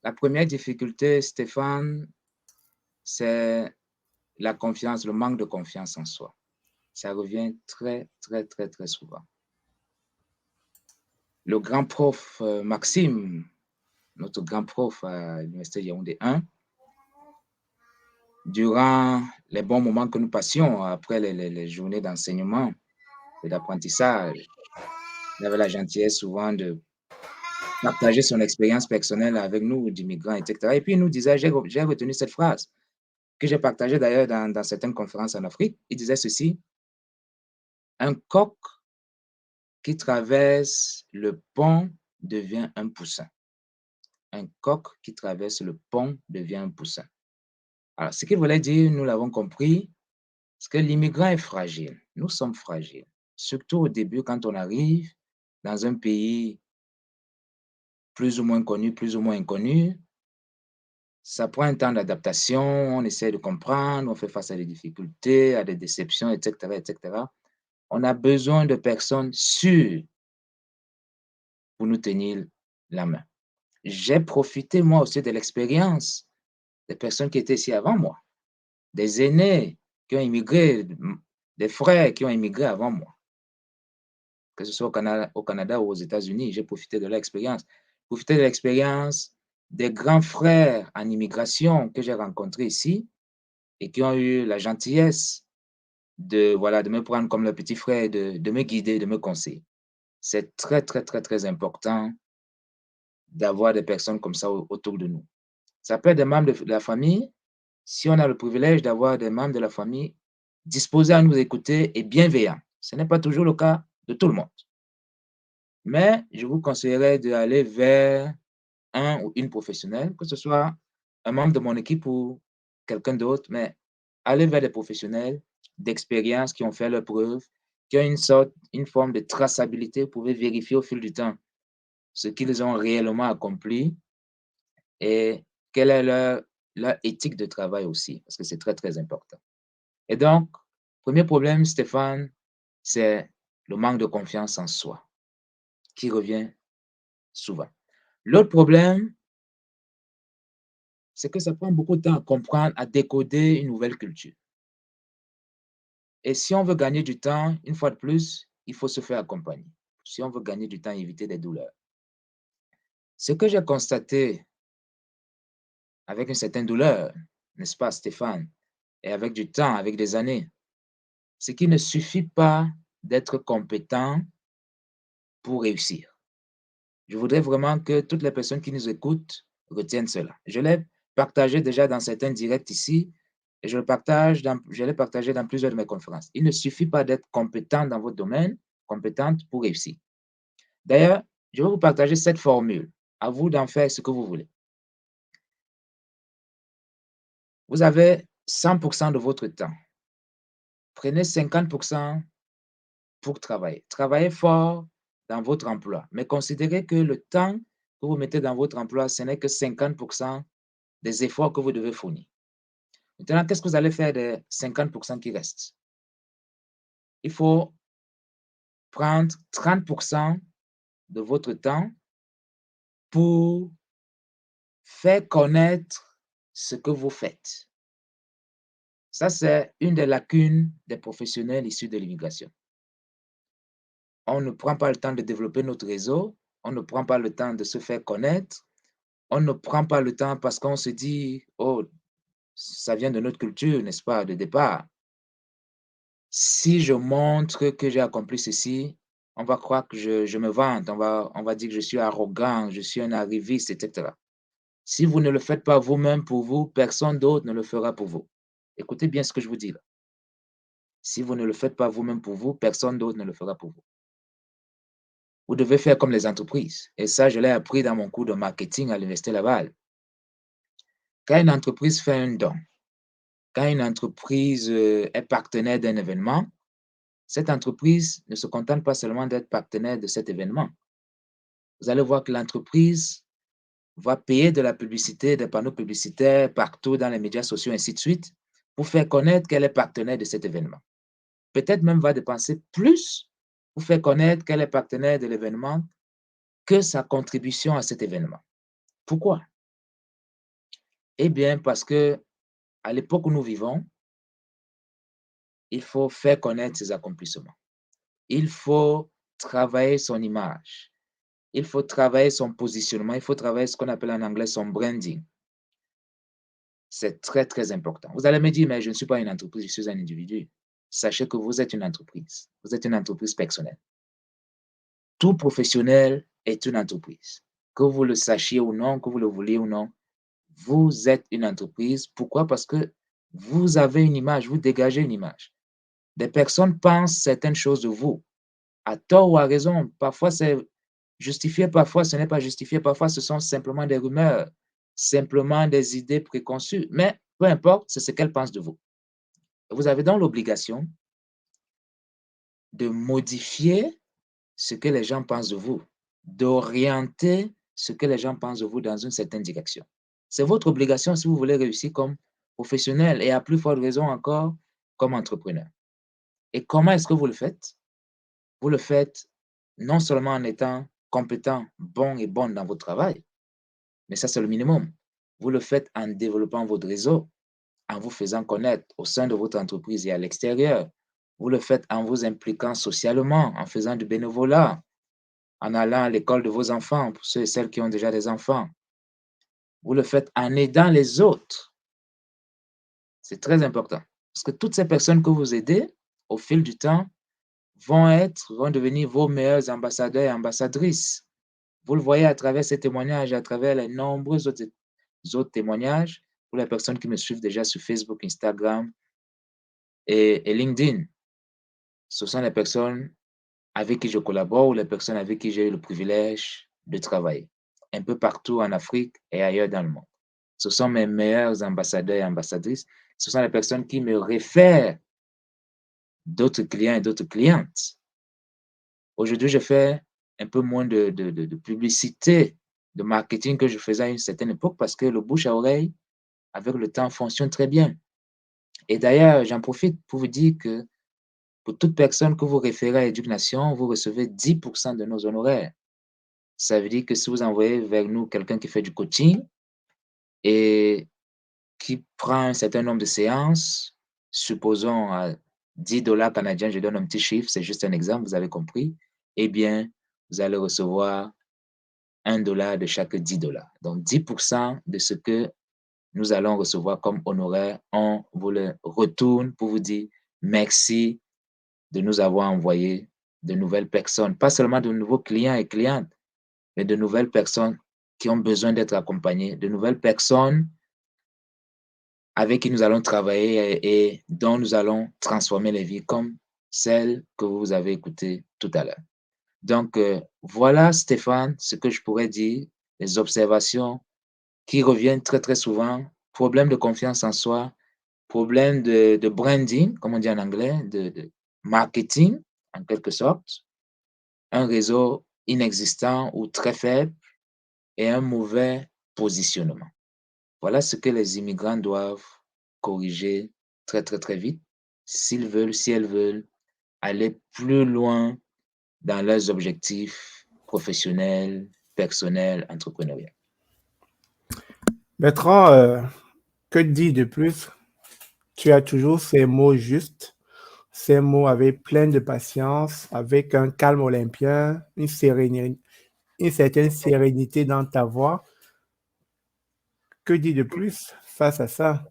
la première difficulté, Stéphane, c'est la confiance, le manque de confiance en soi. Ça revient très souvent. Le grand prof Maxime notre grand prof à l'Université Yaoundé 1, durant les bons moments que nous passions après les journées d'enseignement et d'apprentissage, il avait la gentillesse souvent de partager son expérience personnelle avec nous, d'immigrants, etc. Et puis il nous disait, j'ai retenu cette phrase, que j'ai partagée d'ailleurs dans certaines conférences en Afrique. Il disait ceci: un coq qui traverse le pont devient un poussin. Un coq qui traverse le pont devient un poussin. Alors, ce qu'il voulait dire, nous l'avons compris, c'est que l'immigrant est fragile. Nous sommes fragiles. Surtout au début, quand on arrive dans un pays plus ou moins connu, plus ou moins inconnu, ça prend un temps d'adaptation, on essaie de comprendre, on fait face à des difficultés, à des déceptions, etc., etc. On a besoin de personnes sûres pour nous tenir la main. J'ai profité, moi aussi, de l'expérience des personnes qui étaient ici avant moi, des aînés qui ont immigré, des frères qui ont immigré avant moi, que ce soit au Canada ou aux États-Unis. J'ai profité de leur expérience. Profité de l'expérience des grands frères en immigration que j'ai rencontrés ici et qui ont eu la gentillesse de me prendre comme leur petit frère, de me guider, de me conseiller. C'est très, très, très, très important d'avoir des personnes comme ça autour de nous. Ça peut être des membres de la famille. Si on a le privilège d'avoir des membres de la famille disposés à nous écouter et bienveillants. Ce n'est pas toujours le cas de tout le monde. Mais je vous conseillerais d'aller vers un ou une professionnelle, que ce soit un membre de mon équipe ou quelqu'un d'autre, mais allez vers des professionnels d'expérience qui ont fait leurs preuves, qui ont une forme de traçabilité. Vous pouvez vérifier au fil du temps ce qu'ils ont réellement accompli et quelle est leur éthique de travail aussi, parce que c'est très, très important. Et donc, premier problème, Stéphane, c'est le manque de confiance en soi qui revient souvent. L'autre problème, c'est que ça prend beaucoup de temps à comprendre, à décoder une nouvelle culture. Et si on veut gagner du temps, une fois de plus, il faut se faire accompagner. Si on veut gagner du temps et éviter des douleurs. Ce que j'ai constaté avec une certaine douleur, n'est-ce pas, Stéphane, et avec du temps, avec des années, c'est qu'il ne suffit pas d'être compétent pour réussir. Je voudrais vraiment que toutes les personnes qui nous écoutent retiennent cela. Je l'ai partagé déjà dans certains directs ici et je l'ai partagé dans plusieurs de mes conférences. Il ne suffit pas d'être compétent dans votre domaine, compétente pour réussir. D'ailleurs, je vais vous partager cette formule. À vous d'en faire ce que vous voulez. Vous avez 100% de votre temps. Prenez 50% pour travailler. Travaillez fort dans votre emploi, mais considérez que le temps que vous mettez dans votre emploi, ce n'est que 50% des efforts que vous devez fournir. Maintenant, qu'est-ce que vous allez faire des 50% qui restent? Il faut prendre 30% de votre temps pour faire connaître ce que vous faites. Ça, c'est une des lacunes des professionnels issus de l'immigration. On ne prend pas le temps de développer notre réseau, on ne prend pas le temps de se faire connaître, on ne prend pas le temps parce qu'on se dit, oh, ça vient de notre culture, n'est-ce pas, de départ. Si je montre que j'ai accompli ceci, on va croire que je me vante, on va dire que je suis arrogant, je suis un arriviste, etc. Si vous ne le faites pas vous-même pour vous, personne d'autre ne le fera pour vous. Écoutez bien ce que je vous dis là. Si vous ne le faites pas vous-même pour vous, personne d'autre ne le fera pour vous. Vous devez faire comme les entreprises. Et ça, je l'ai appris dans mon cours de marketing à l'Université Laval. Quand une entreprise fait un don, quand une entreprise est partenaire d'un événement, cette entreprise ne se contente pas seulement d'être partenaire de cet événement. Vous allez voir que l'entreprise va payer de la publicité, des panneaux publicitaires partout dans les médias sociaux, ainsi de suite, pour faire connaître qu'elle est partenaire de cet événement. Peut-être même va dépenser plus pour faire connaître qu'elle est partenaire de l'événement que sa contribution à cet événement. Pourquoi? Eh bien, parce que à l'époque où nous vivons, il faut faire connaître ses accomplissements. Il faut travailler son image. il faut travailler son positionnement, il faut travailler ce qu'on appelle en anglais son branding. C'est très, très important. Vous allez me dire, mais je ne suis pas une entreprise, je suis un individu. Sachez que vous êtes une entreprise. Vous êtes une entreprise personnelle. Tout professionnel est une entreprise. Que vous le sachiez ou non, que vous le vouliez ou non, vous êtes une entreprise. Pourquoi? Parce que vous avez une image, vous dégagez une image. Des personnes pensent certaines choses de vous, à tort ou à raison. Parfois, c'est justifié, parfois, ce n'est pas justifié. Parfois, ce sont simplement des rumeurs, simplement des idées préconçues. Mais peu importe, c'est ce qu'elles pensent de vous. Vous avez donc l'obligation de modifier ce que les gens pensent de vous, d'orienter ce que les gens pensent de vous dans une certaine direction. C'est votre obligation si vous voulez réussir comme professionnel et à plus forte raison encore comme entrepreneur. Et comment est-ce que vous le faites? Vous le faites non seulement en étant compétent, bon et bonne dans votre travail, mais ça c'est le minimum. Vous le faites en développant votre réseau, en vous faisant connaître au sein de votre entreprise et à l'extérieur. Vous le faites en vous impliquant socialement, en faisant du bénévolat, en allant à l'école de vos enfants, pour ceux et celles qui ont déjà des enfants. Vous le faites en aidant les autres. C'est très important. Parce que toutes ces personnes que vous aidez, au fil du temps, vont devenir vos meilleurs ambassadeurs et ambassadrices. Vous le voyez à travers ces témoignages, à travers les nombreux autres témoignages, pour les personnes qui me suivent déjà sur Facebook, Instagram et LinkedIn. Ce sont les personnes avec qui je collabore ou les personnes avec qui j'ai eu le privilège de travailler, un peu partout en Afrique et ailleurs dans le monde. Ce sont mes meilleurs ambassadeurs et ambassadrices. Ce sont les personnes qui me réfèrent d'autres clients et d'autres clientes. Aujourd'hui, je fais un peu moins de publicité, de marketing que je faisais à une certaine époque parce que le bouche à oreille, avec le temps, fonctionne très bien. Et d'ailleurs, j'en profite pour vous dire que pour toute personne que vous référez à Éducation, vous recevez 10% de nos honoraires. Ça veut dire que si vous envoyez vers nous quelqu'un qui fait du coaching et qui prend un certain nombre de séances, supposons à $10 canadiens, je donne un petit chiffre, c'est juste un exemple, vous avez compris, eh bien, vous allez recevoir $1 de chaque $10. Donc, 10% de ce que nous allons recevoir comme honoraire, on vous le retourne pour vous dire merci de nous avoir envoyé de nouvelles personnes, pas seulement de nouveaux clients et clientes, mais de nouvelles personnes qui ont besoin d'être accompagnées, de nouvelles personnes avec qui nous allons travailler et dont nous allons transformer les vies comme celle que vous avez écoutée tout à l'heure. Donc, voilà, Stéphane, ce que je pourrais dire, les observations qui reviennent très, très souvent, problème de confiance en soi, problème de branding, comme on dit en anglais, de marketing, en quelque sorte, un réseau inexistant ou très faible et un mauvais positionnement. Voilà ce que les immigrants doivent corriger très, très, très vite s'ils veulent, si elles veulent aller plus loin dans leurs objectifs professionnels, personnels, entrepreneuriaux. Bertrand, que dire de plus? Tu as toujours ces mots justes, ces mots avec plein de patience, avec un calme olympien, une certaine sérénité dans ta voix. Que dire de plus face à ça?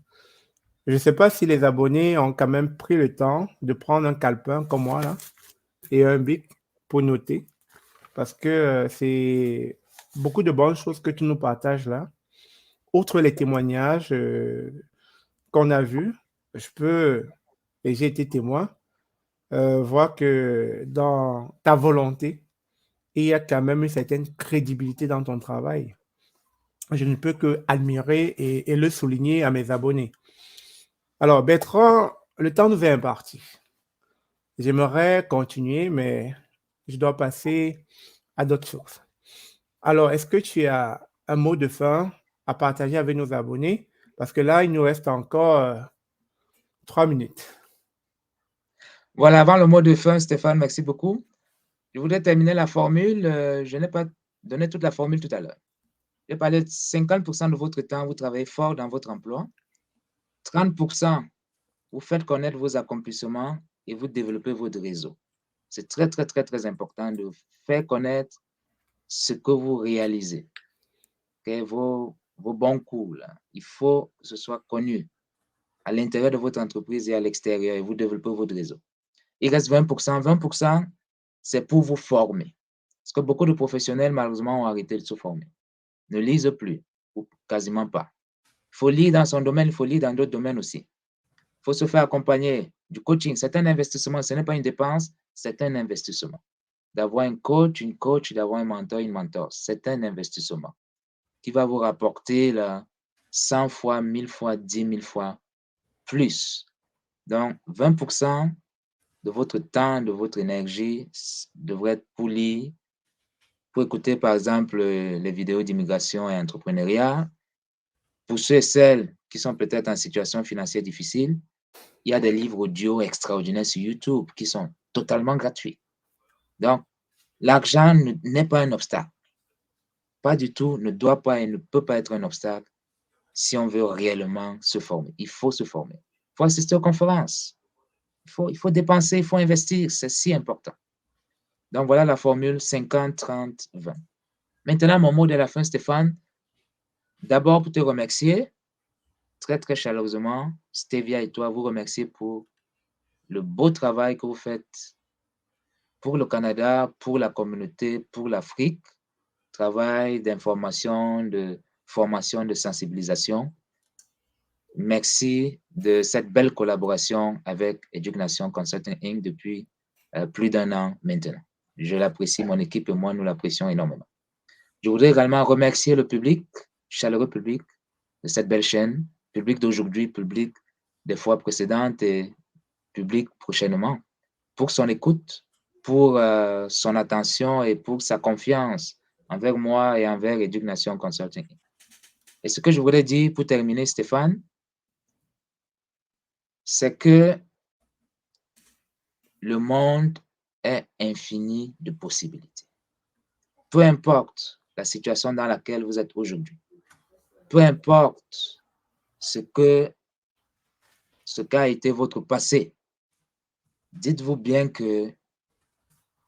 Je ne sais pas si les abonnés ont quand même pris le temps de prendre un calepin comme moi là et un bic pour noter, parce que c'est beaucoup de bonnes choses que tu nous partages là. Outre les témoignages qu'on a vus, je peux, et j'ai été témoin, voir que dans ta volonté, il y a quand même une certaine crédibilité dans ton travail. Je ne peux que admirer et le souligner à mes abonnés. Alors, Bertrand, le temps nous est imparti. J'aimerais continuer, mais je dois passer à d'autres choses. Alors, est-ce que tu as un mot de fin à partager avec nos abonnés? Parce que là, il nous reste encore 3 minutes. Voilà, avant le mot de fin, Stéphane, merci beaucoup. Je voudrais terminer la formule. Je n'ai pas donné toute la formule tout à l'heure. J'ai parlé de 50% de votre temps, vous travaillez fort dans votre emploi. 30%, vous faites connaître vos accomplissements et vous développez votre réseau. C'est très, très, très, très important de faire connaître ce que vous réalisez, okay? Vos bons coups, là. Il faut que ce soit connu à l'intérieur de votre entreprise et à l'extérieur, et vous développez votre réseau. Il reste 20%. 20%, c'est pour vous former. Parce que beaucoup de professionnels, malheureusement, ont arrêté de se former. Ne lisent plus, ou quasiment pas. Il faut lire dans son domaine, il faut lire dans d'autres domaines aussi. Il faut se faire accompagner du coaching. C'est un investissement, ce n'est pas une dépense, c'est un investissement. D'avoir un coach, une coach, d'avoir un mentor, une mentor, c'est un investissement qui va vous rapporter là, 100 fois, 1000 fois, 10 000 fois plus. Donc, 20% de votre temps, de votre énergie devrait être pour lire, pour écouter, par exemple, les vidéos d'immigration et entrepreneuriat. Pour ceux et celles qui sont peut-être en situation financière difficile, il y a des livres audio extraordinaires sur YouTube qui sont totalement gratuits. Donc, l'argent n'est pas un obstacle. Pas du tout, ne doit pas et ne peut pas être un obstacle si on veut réellement se former. Il faut se former. Il faut assister aux conférences. Il faut dépenser, il faut investir. C'est si important. Donc, voilà la formule 50, 30, 20. Maintenant, mon mot de la fin, Stéphane. D'abord, pour te remercier, très, très chaleureusement, Stevia et toi, vous remercier pour le beau travail que vous faites pour le Canada, pour la communauté, pour l'Afrique. Travail d'information, de formation, de sensibilisation. Merci de cette belle collaboration avec Education Consulting Inc. depuis plus d'1 an maintenant. Je l'apprécie, mon équipe et moi, nous l'apprécions énormément. Je voudrais également remercier le public, chaleureux public de cette belle chaîne, public d'aujourd'hui, public des fois précédentes et public prochainement, pour son écoute, pour son attention et pour sa confiance envers moi et envers Education Consulting. Et ce que je voulais dire pour terminer, Stéphane, c'est que le monde est infini de possibilités. Peu importe la situation dans laquelle vous êtes aujourd'hui, peu importe ce qu'a été votre passé, dites-vous bien que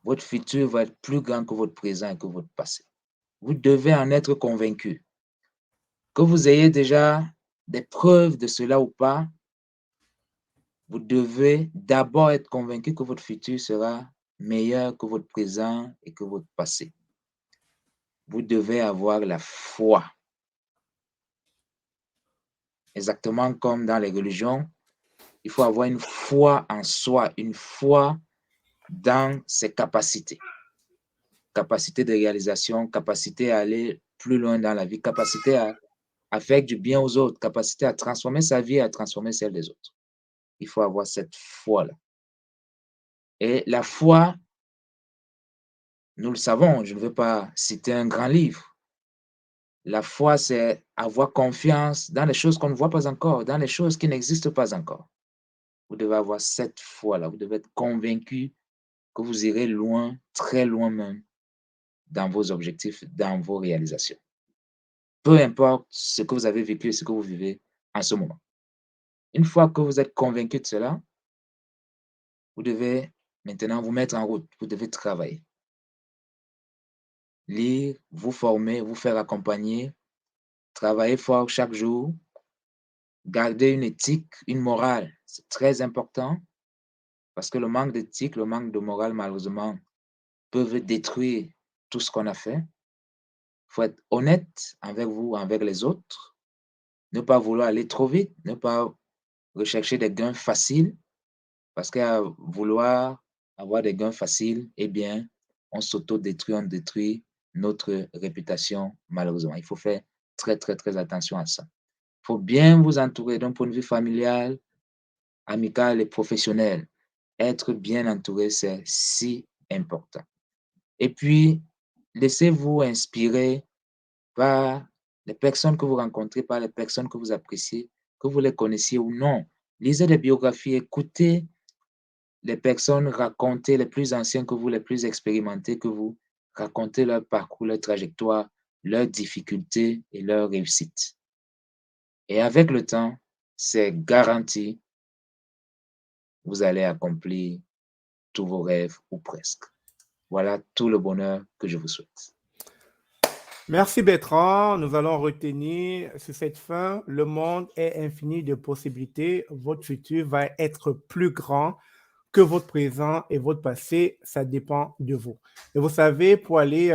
votre futur va être plus grand que votre présent et que votre passé. Vous devez en être convaincu. Que vous ayez déjà des preuves de cela ou pas, vous devez d'abord être convaincu que votre futur sera meilleur que votre présent et que votre passé. Vous devez avoir la foi. Exactement comme dans les religions, il faut avoir une foi en soi, une foi dans ses capacités. Capacité de réalisation, capacité à aller plus loin dans la vie, capacité à faire du bien aux autres, capacité à transformer sa vie et à transformer celle des autres. Il faut avoir cette foi-là. Et la foi, nous le savons, je ne veux pas citer un grand livre. La foi, c'est avoir confiance dans les choses qu'on ne voit pas encore, dans les choses qui n'existent pas encore. Vous devez avoir cette foi-là. Vous devez être convaincu que vous irez loin, très loin même, dans vos objectifs, dans vos réalisations. Peu importe ce que vous avez vécu et ce que vous vivez en ce moment. Une fois que vous êtes convaincu de cela, vous devez maintenant vous mettre en route. Vous devez travailler. Lire, vous former, vous faire accompagner, travailler fort chaque jour, garder une éthique, une morale. C'est très important parce que le manque d'éthique, le manque de morale, malheureusement, peuvent détruire tout ce qu'on a fait. Il faut être honnête envers vous, envers les autres. Ne pas vouloir aller trop vite, ne pas rechercher des gains faciles, parce qu'à vouloir avoir des gains faciles, eh bien, on s'auto-détruit, on détruit notre réputation, malheureusement. Il faut faire très, très, très attention à ça. Il faut bien vous entourer d'un point de vue familial, amical et professionnel. Être bien entouré, c'est si important. Et puis, laissez-vous inspirer par les personnes que vous rencontrez, par les personnes que vous appréciez, que vous les connaissiez ou non. Lisez des biographies, écoutez les personnes raconter, les plus anciens que vous, les plus expérimentés que vous, raconter leur parcours, leur trajectoire, leurs difficultés et leurs réussites. Et avec le temps, c'est garanti, vous allez accomplir tous vos rêves ou presque. Voilà tout le bonheur que je vous souhaite. Merci Bertrand. Nous allons retenir sur cette fin, le monde est infini de possibilités. Votre futur va être plus grand que votre présent et votre passé. Ça dépend de vous. Et vous savez, pour aller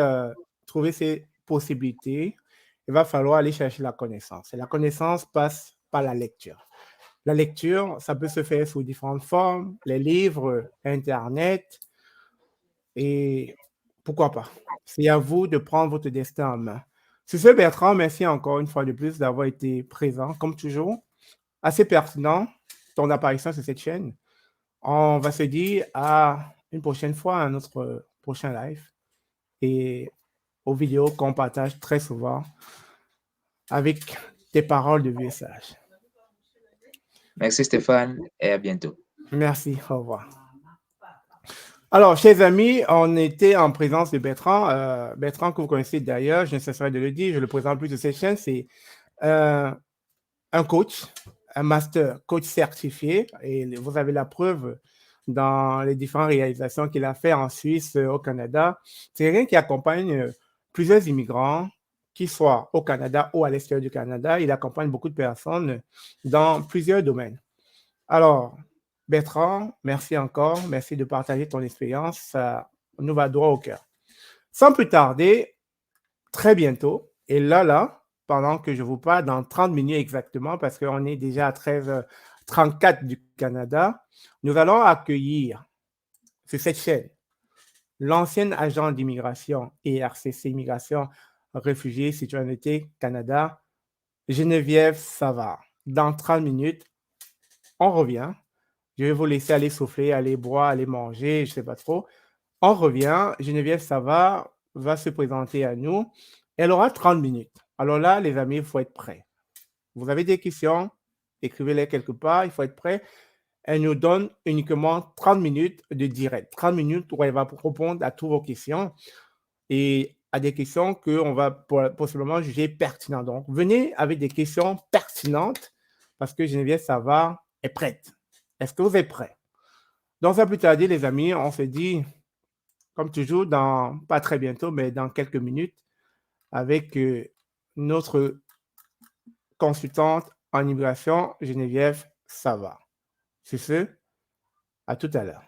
trouver ces possibilités, il va falloir aller chercher la connaissance. Et la connaissance passe par la lecture. La lecture, ça peut se faire sous différentes formes, les livres, Internet, et pourquoi pas. C'est à vous de prendre votre destin en main. Sur ce, Bertrand, merci encore une fois de plus d'avoir été présent, comme toujours. Assez pertinent, ton apparition sur cette chaîne. On va se dire à une prochaine fois, à notre prochain live et aux vidéos qu'on partage très souvent avec tes paroles de vieux sage. Merci Stéphane et à bientôt. Merci, au revoir. Alors, chers amis, on était en présence de Bertrand. Bertrand, que vous connaissez d'ailleurs, je ne cesserai de le dire, je le présente plus de cette chaîne, c'est un coach, un master coach certifié, et vous avez la preuve dans les différentes réalisations qu'il a fait en Suisse, au Canada. C'est quelqu'un qui accompagne plusieurs immigrants, qu'ils soient au Canada ou à l'extérieur du Canada. Il accompagne beaucoup de personnes dans plusieurs domaines. Alors, Bertrand, merci encore. Merci de partager ton expérience. Ça nous va droit au cœur. Sans plus tarder, très bientôt, et là, pendant que je vous parle, dans 30 minutes exactement, parce qu'on est déjà à 13h34 du Canada, nous allons accueillir sur cette chaîne l'ancien agent d'immigration ERCC Immigration Réfugiés Citoyenneté Canada, Geneviève Savard. Dans 30 minutes, on revient. Je vais vous laisser aller souffler, aller boire, aller manger, je ne sais pas trop. On revient. Geneviève Savard va se présenter à nous. Elle aura 30 minutes. Alors là, les amis, il faut être prêts. Vous avez des questions, écrivez-les quelque part, il faut être prêt. Elle nous donne uniquement 30 minutes de direct. 30 minutes où elle va répondre à toutes vos questions et à des questions qu'on va possiblement juger pertinentes. Donc, venez avec des questions pertinentes parce que Geneviève Savard est prête. Est-ce que vous êtes prêts? Donc, sans plus tarder, les amis, on se dit, comme toujours, pas très bientôt, mais dans quelques minutes, avec notre consultante en immigration, Geneviève Savard. C'est ce, à tout à l'heure.